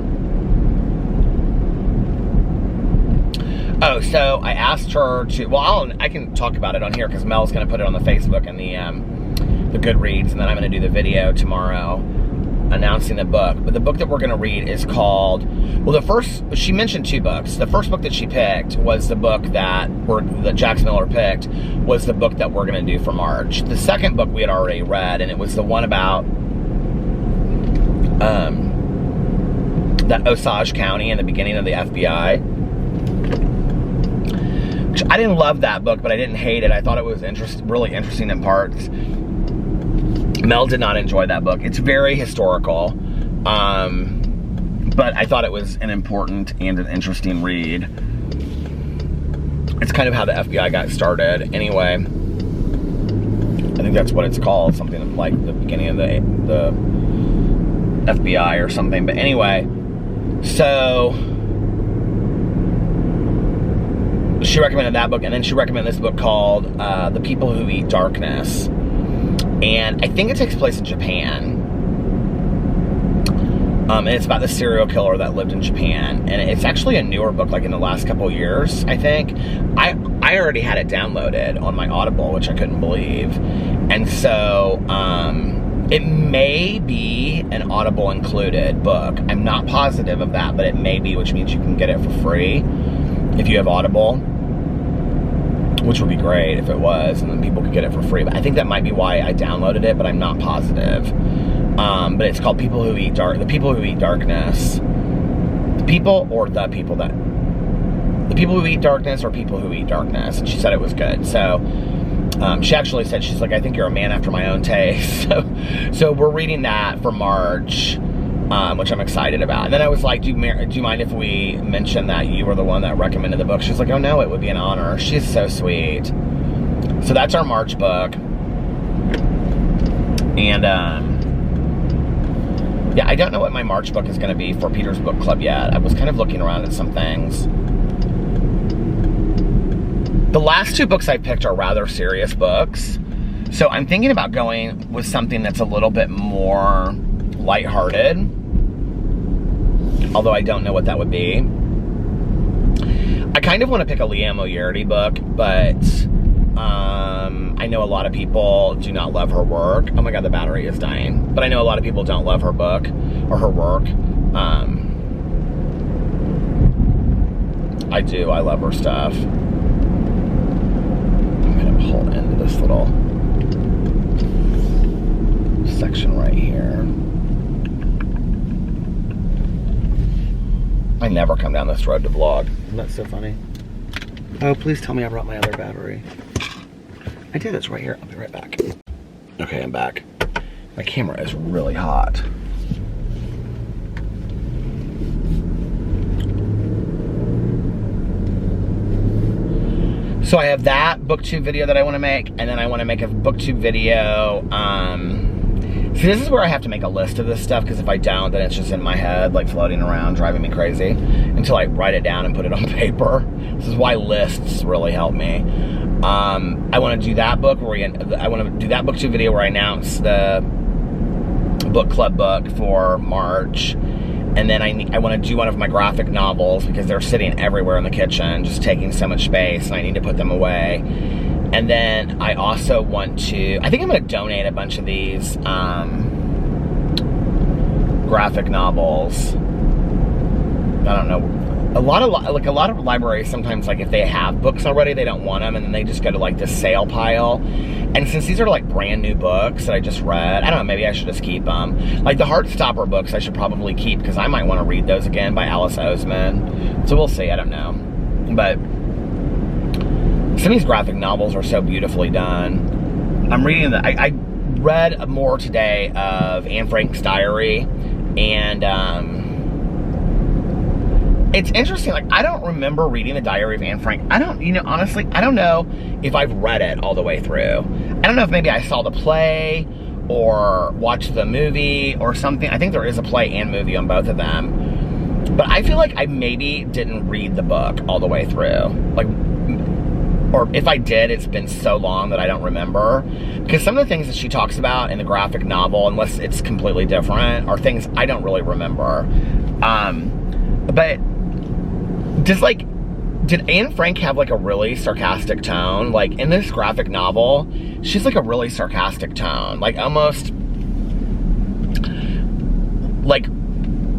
A: Oh, so I asked her to, well, I can talk about it on here because Mel's going to put it on the Facebook and the Goodreads, and then I'm going to do the video tomorrow announcing the book. But the book that we're going to read is called, well, she mentioned 2 books. The first book that she picked was the book that Jax Miller picked, was the book that we're going to do for March. The second book we had already read, and it was the one about that Osage County in the beginning of the FBI. Which I didn't love that book, but I didn't hate it. I thought it was really interesting in parts. Mel did not enjoy that book. It's very historical, but I thought it was an important and an interesting read. It's kind of how the FBI got started. Anyway, I think that's what it's called, something like the beginning of the FBI or something. But anyway, so she recommended that book, and then she recommended this book called The People Who Eat Darkness. And I think it takes place in Japan. And it's about the serial killer that lived in Japan. And it's actually a newer book, like in the last couple of years, I think. I already had it downloaded on my Audible, which I couldn't believe. And so it may be an Audible included book. I'm not positive of that, but it may be, which means you can get it for free if you have Audible, which would be great if it was, and then people could get it for free. But I think that might be why I downloaded it, but I'm not positive. But it's called The People Who Eat Darkness. The People Who Eat Darkness, or People Who Eat Darkness. And she said it was good. So she actually said, she's like, I think you're a man after my own taste. So we're reading that for March, which I'm excited about. And then I was like, do you mind if we mention that you were the one that recommended the book? She's like, oh no, it would be an honor. She's so sweet. So that's our March book. And yeah, I don't know what my March book is going to be for Peter's Book Club yet. I was kind of looking around at some things. The last 2 books I picked are rather serious books. So I'm thinking about going with something that's a little bit more lighthearted, although I don't know what that would be. I kind of want to pick a Leanne O'Yeardy book, but I know a lot of people do not love her work. Oh my god, the battery is dying. But I know a lot of people don't love her book or her work. I do. I love her stuff. I'm going to pull into this little section right here. I never come down this road to vlog. Isn't that so funny? Oh, please tell me I brought my other battery. I did, it's right here. I'll be right back. Okay, I'm back. My camera is really hot. So I have that booktube video that I want to make, and then I want to make a booktube video. See, this is where I have to make a list of this stuff, because if I don't, then it's just in my head, like floating around, driving me crazy, until I write it down and put it on paper. This is why lists really help me. I want to do that book I want to do that booktube video where I announce the book club book for March. And then I want to do one of my graphic novels, because they're sitting everywhere in the kitchen, just taking so much space, and I need to put them away. And then I also want to, I think I'm going to donate a bunch of these graphic novels. I don't know. A lot of libraries sometimes, like if they have books already, they don't want them, and then they just go to like this sale pile. And since these are like brand new books that I just read, I don't know, maybe I should just keep them. Like the Heartstopper books I should probably keep, because I might want to read those again by Alice Oseman. So we'll see, I don't know. But some of these graphic novels are so beautifully done. I'm reading I read more today of Anne Frank's diary, and it's interesting, like, I don't remember reading the Diary of Anne Frank. Honestly, I don't know if I've read it all the way through. I don't know if maybe I saw the play or watched the movie or something. I think there is a play and movie on both of them. But I feel like I maybe didn't read the book all the way through. Like, or if I did, it's been so long that I don't remember. Because some of the things that she talks about in the graphic novel, unless it's completely different, are things I don't really remember. But just like did Anne Frank have like a really sarcastic tone? Like in this graphic novel, she's like a really sarcastic tone. Like almost, like,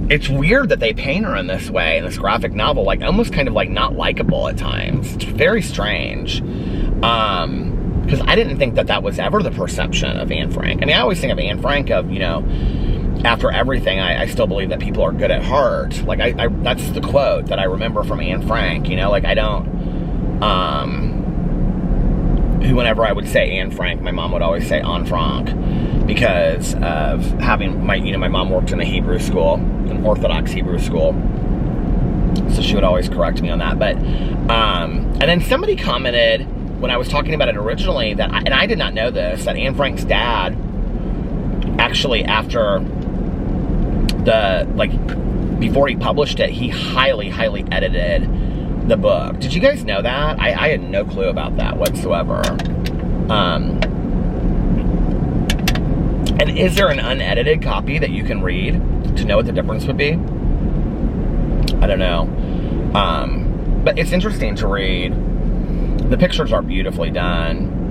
A: it's weird that they paint her in this way, in this graphic novel, like almost kind of like not likable at times. It's very strange. Because I didn't think that was ever the perception of Anne Frank. I mean, I always think of Anne Frank of, you know, after everything, I still believe that people are good at heart. Like, I that's the quote that I remember from Anne Frank, you know, like I don't, whenever I would say Anne Frank, my mom would always say Anne Frank, because of having my mom worked in a Hebrew school, an Orthodox Hebrew school. So she would always correct me on that. But, and then somebody commented when I was talking about it originally that, and I did not know this, that Anne Frank's dad actually, after before he published it, he highly edited the book. Did you guys know that? I had no clue about that whatsoever. And is there an unedited copy that you can read to know what the difference would be? I don't know. But it's interesting to read. The pictures are beautifully done.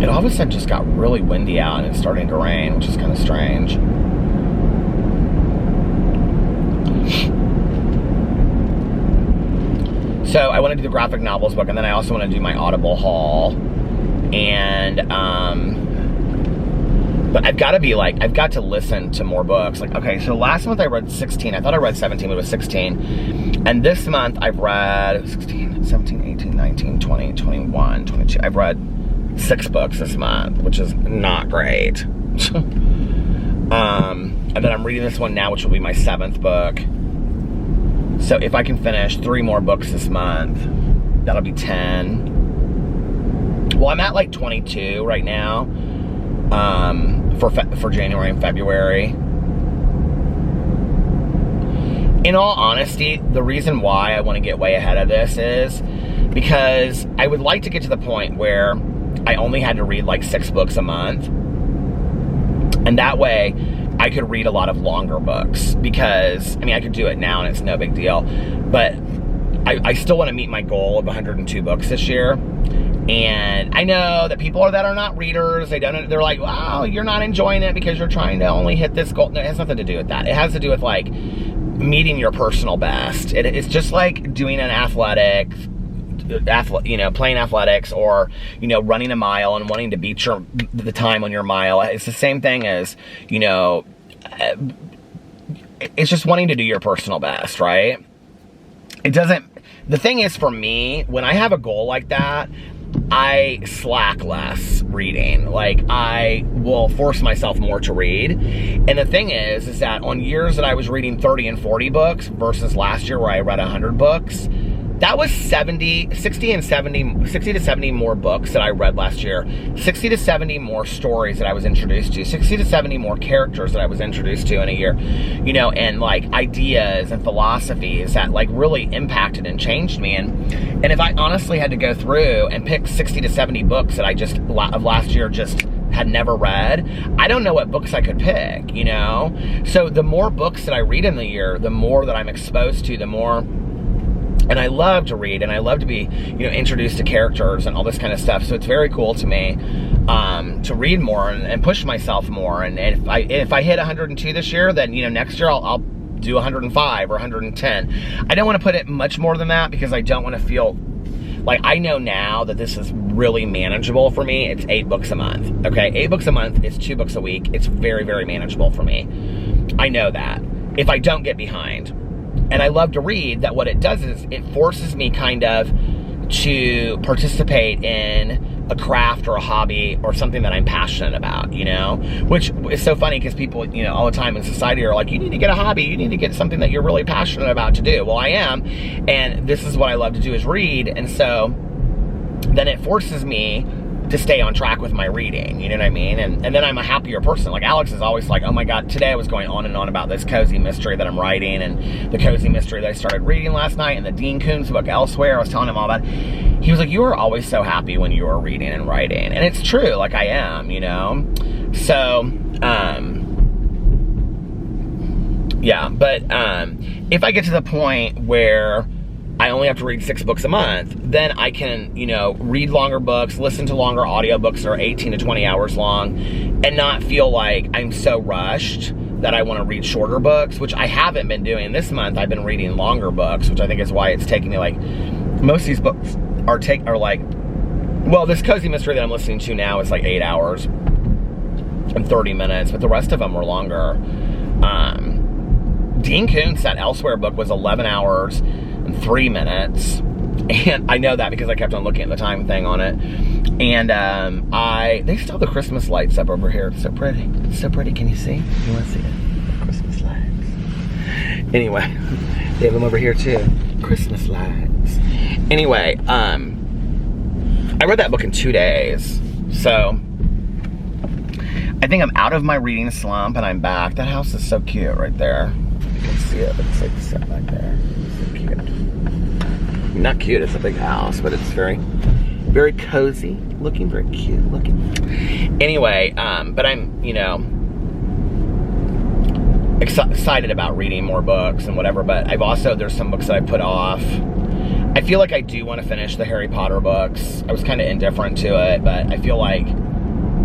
A: It all of a sudden just got really windy out and it's starting to rain, which is kind of strange. So I want to do the graphic novels book, and then I also want to do my Audible haul. And, but I've got to listen to more books. Like, okay, so last month I read 16. I thought I read 17, but it was 16. And this month I've read 16, 17, 18, 19, 20, 21, 22. I've read 6 books this month, which is not great. And then I'm reading this one now, which will be my 7th book. So if I can finish 3 more books this month, that'll be 10. Well, I'm at like 22 right now, for January and February. In all honesty, the reason why I want to get way ahead of this is because I would like to get to the point where I only had to read like 6 books a month. And that way I could read a lot of longer books, because, I mean, I could do it now and it's no big deal, but I still want to meet my goal of 102 books this year. And I know that people that are not readers, they're like, wow, you're not enjoying it because you're trying to only hit this goal. No, it has nothing to do with that. It has to do with like meeting your personal best. It's just like doing an playing athletics, or, you know, running a mile and wanting to beat the time on your mile. It's the same thing as, you know, it's just wanting to do your personal best, right? The thing is, for me, when I have a goal like that, I slack less reading. Like, I will force myself more to read. And the thing is that on years that I was reading 30 and 40 books versus last year where I read 100 books, that was 60 to 70 more books that I read last year, 60 to 70 more stories that I was introduced to, 60 to 70 more characters that I was introduced to in a year, you know, and like ideas and philosophies that like really impacted and changed me. And if I honestly had to go through and pick 60 to 70 books that I of last year just had never read, I don't know what books I could pick, you know? So the more books that I read in the year, the more that I'm exposed to, the more. And I love to read, and I love to be, you know, introduced to characters and all this kind of stuff. So it's very cool to me to read more and push myself more. And if I hit 102 this year, then, you know, next year I'll do 105 or 110. I don't want to put it much more than that, because I don't want to feel like, I know now that this is really manageable for me. It's 8 books a month. Okay, 8 books a month is 2 books a week. It's very, very manageable for me. I know that. If I don't get behind. And I love to read, that what it does is it forces me kind of to participate in a craft or a hobby or something that I'm passionate about, you know? Which is so funny, because people, you know, all the time in society are like, you need to get a hobby, you need to get something that you're really passionate about to do. Well, I am, and this is what I love to do, is read. And so then it forces me to stay on track with my reading, you know what I mean? And then I'm a happier person. Like, Alex is always like, oh my God, today I was going on and on about this cozy mystery that I'm writing, and the cozy mystery that I started reading last night, and the Dean Koontz book Elsewhere. I was telling him all about it. He was like, you are always so happy when you are reading and writing. And it's true, like, I am, you know? So, Yeah, but if I get to the point where I only have to read 6 books a month, then I can, you know, read longer books, listen to longer audiobooks that are 18 to 20 hours long, and not feel like I'm so rushed that I want to read shorter books, which I haven't been doing. This month I've been reading longer books, which I think is why it's taking me, like, most of these books are like, well, this cozy mystery that I'm listening to now is like 8 hours and 30 minutes, but the rest of them were longer. Dean Koontz, that Elsewhere book, was 11 hours and 3 minutes. And I know that because I kept on looking at the time thing on it. And they still have the Christmas lights up over here. It's so pretty. It's so pretty. Can you see? You want to see it? Christmas lights. Anyway, they have them over here too. Christmas lights. Anyway, I read that book in 2 days. So I think I'm out of my reading slump and I'm back. That house is so cute right there. You can see it, but it's like set back there. It's so cute. Not cute, it's a big house, but it's very, very cozy looking, very cute looking. Anyway, but I'm, you know, excited about reading more books and whatever, but I've also, there's some books that I put off. I feel like I do want to finish the Harry Potter books. I was kind of indifferent to it, but I feel like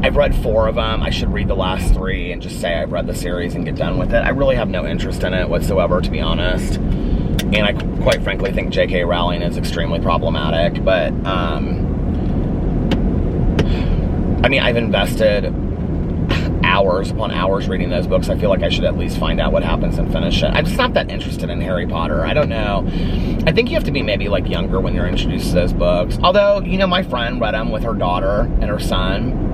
A: I've read 4 of them. I should read the last 3 and just say I've read the series and get done with it. I really have no interest in it whatsoever, to be honest. And I quite frankly think J.K. Rowling is extremely problematic. But, I mean, I've invested hours upon hours reading those books. I feel like I should at least find out what happens and finish it. I'm just not that interested in Harry Potter. I don't know. I think you have to be maybe like younger when you're introduced to those books. Although, you know, my friend read them with her daughter and her son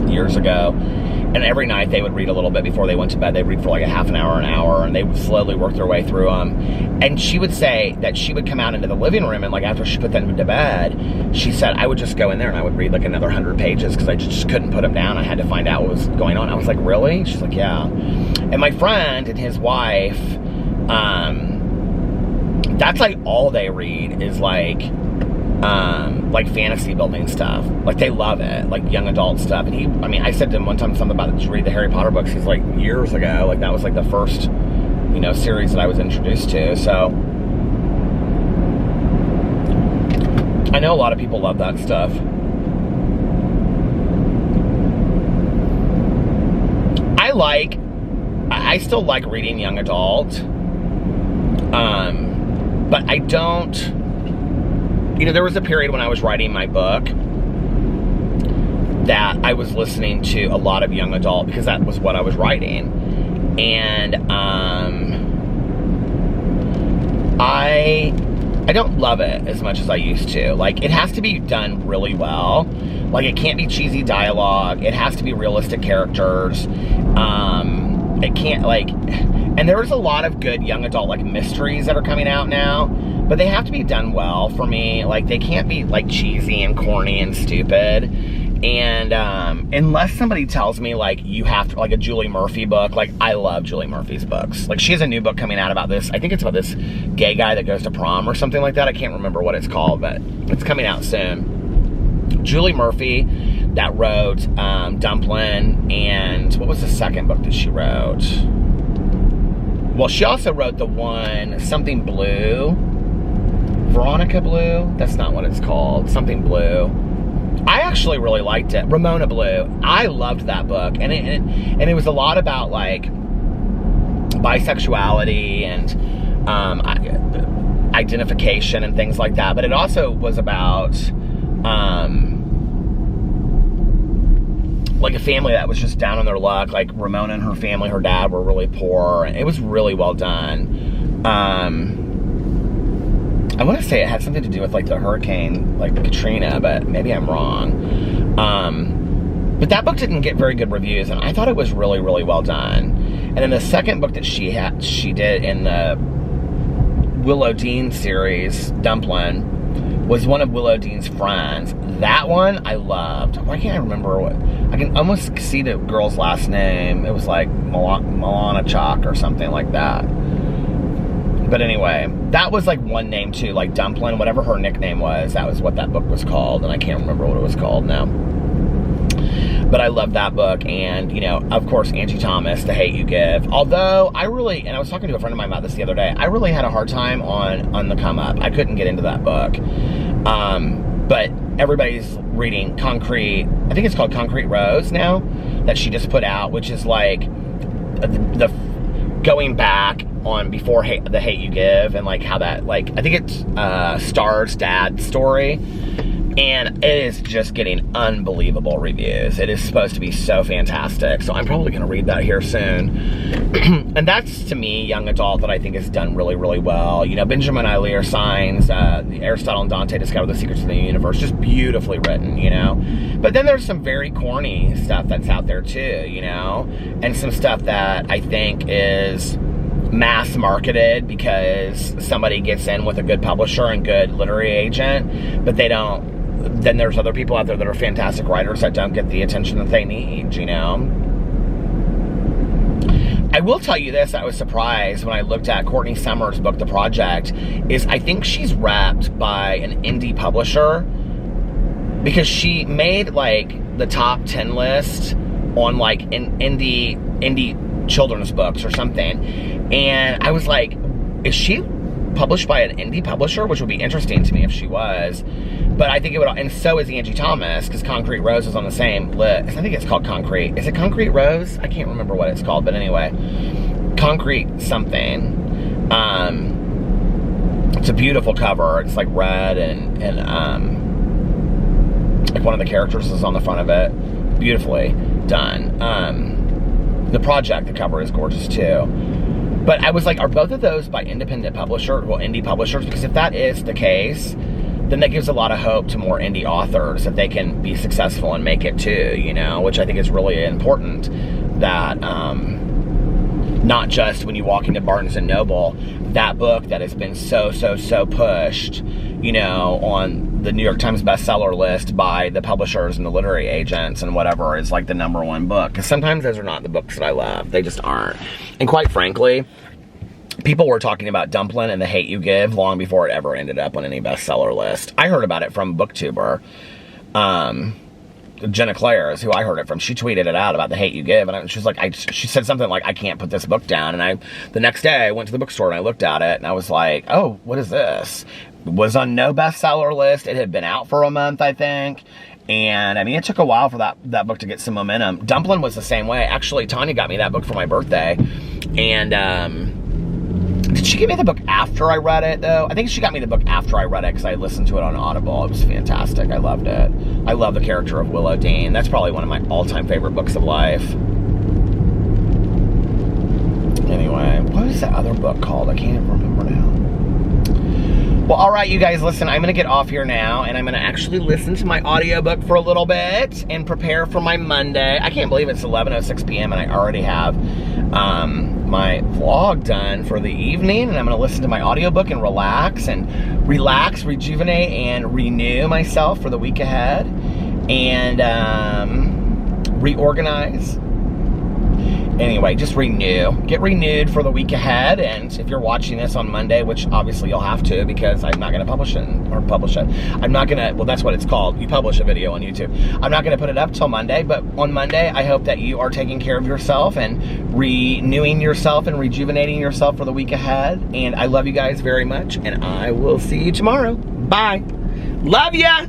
A: years ago, and every night they would read a little bit before they went to bed. They'd read for like a half an hour, and they would slowly work their way through them. And she would say that she would come out into the living room, and like after she put them to bed, she said, I would just go in there and I would read like another 100 pages because I just couldn't put them down. I had to find out what was going on. I was like, really? She's like, yeah. And my friend and his wife, that's like all they read is like fantasy building stuff. Like, they love it, like young adult stuff. And I mean, I said to him one time something about to read the Harry Potter books. He's like, years ago, like that was like the first, you know, series that I was introduced to. So I know a lot of people love that stuff. I still like reading young adult, but I don't, you know, there was a period when I was writing my book that I was listening to a lot of young adult because that was what I was writing. And I don't love it as much as I used to. Like, it has to be done really well. Like, it can't be cheesy dialogue. It has to be realistic characters. It can't, like, and there's a lot of good young adult, like, mysteries that are coming out now, but they have to be done well for me. Like, they can't be, like, cheesy and corny and stupid. And unless somebody tells me, like, you have to, like, a Julie Murphy book, like, I love Julie Murphy's books. Like, she has a new book coming out about this. I think it's about this gay guy that goes to prom or something like that. I can't remember what it's called, but it's coming out soon. Julie Murphy, that wrote Dumplin', and what was the second book that she wrote? Well, she also wrote the one, Something Blue. Veronica Blue? That's not what it's called. Something Blue. I actually really liked it. Ramona Blue. I loved that book. And it was a lot about, like, bisexuality and identification and things like that. But it also was about like a family that was just down on their luck. Like, Ramona and her family, her dad were really poor. And it was really well done. I want to say it had something to do with, like, the hurricane, like Katrina, but maybe I'm wrong. But that book didn't get very good reviews, and I thought it was really, really well done. And then the second book that she did in the Willow Dean series, Dumplin', was one of Willow Dean's friends. That one I loved. Why can't I remember what? I can almost see the girl's last name. It was like Milana Chalk or something like that. But anyway, that was like one name too, like Dumplin', whatever her nickname was, that was what that book was called, and I can't remember what it was called now. But I love that book, and, you know, of course, Angie Thomas, The Hate You Give. Although, I was talking to a friend of mine about this the other day, I really had a hard time on The Come Up. I couldn't get into that book. But everybody's reading Concrete, I think it's called Concrete Rose now, that she just put out, which is like the going back on before The Hate You Give, and like how that, like, I think it's Star's dad's story, and it is just getting unbelievable reviews. It is supposed to be so fantastic, so I'm probably going to read that here soon. And that's, to me, young adult that I think has done really, really well. You know, Benjamin Ilear Signs, Aristotle and Dante Discover the Secrets of the Universe, just beautifully written, you know. But then there's some very corny stuff that's out there too, you know, and some stuff that I think is mass marketed because somebody gets in with a good publisher and good literary agent, but they don't. Then there's other people out there that are fantastic writers that don't get the attention that they need, you know. I will tell you this, I was surprised when I looked at Courtney Summers' book, The Project, is I think she's wrapped by an indie publisher, because she made like the top 10 list on like indie children's books or something. And I was like, is she published by an indie publisher? Which would be interesting to me if she was. But I think it would, and so is Angie Thomas, because Concrete Rose is on the same list. I think it's called Concrete. Is it Concrete Rose? I can't remember what it's called, but anyway. Concrete something. It's a beautiful cover. It's like red and like one of the characters is on the front of it. Beautifully done. The Project, the cover is gorgeous too. But I was like, are both of those by independent publishers, well, indie publishers? Because if that is the case, then that gives a lot of hope to more indie authors that they can be successful and make it too, you know, which I think is really important, that not just when you walk into Barnes & Noble, that book that has been so pushed, you know, on the New York Times bestseller list by the publishers and the literary agents and whatever is like the #1 book. Because sometimes those are not the books that I love. They just aren't. And quite frankly, people were talking about Dumplin' and The Hate You Give long before it ever ended up on any bestseller list. I heard about it from BookTuber. Jenna Clares, who I heard it from, she tweeted it out about The Hate You Give, and she was like, she said something like, I can't put this book down. And the next day I went to the bookstore and I looked at it and I was like, oh, what is this? It was on no bestseller list. It had been out for a month, I think. And I mean, it took a while for that book to get some momentum. Dumplin' was the same way. Actually, Tanya got me that book for my birthday. And, did she give me the book after I read it, though? I think she got me the book after I read it because I listened to it on Audible. It was fantastic. I loved it. I love the character of Willow Dean. That's probably one of my all-time favorite books of life. Anyway, what is that other book called? I can't remember now. Well, all right, you guys, listen, I'm going to get off here now, and I'm going to actually listen to my audiobook for a little bit and prepare for my Monday. I can't believe it's 11:06 p.m. and I already have my vlog done for the evening, and I'm going to listen to my audiobook and relax, rejuvenate, and renew myself for the week ahead, and reorganize. Anyway, just get renewed for the week ahead. And if you're watching this on Monday, which obviously you'll have to, because I'm not going to publish it. I'm not going to, well, that's what it's called. You publish a video on YouTube. I'm not going to put it up till Monday, but on Monday, I hope that you are taking care of yourself and renewing yourself and rejuvenating yourself for the week ahead. And I love you guys very much, and I will see you tomorrow. Bye. Love ya!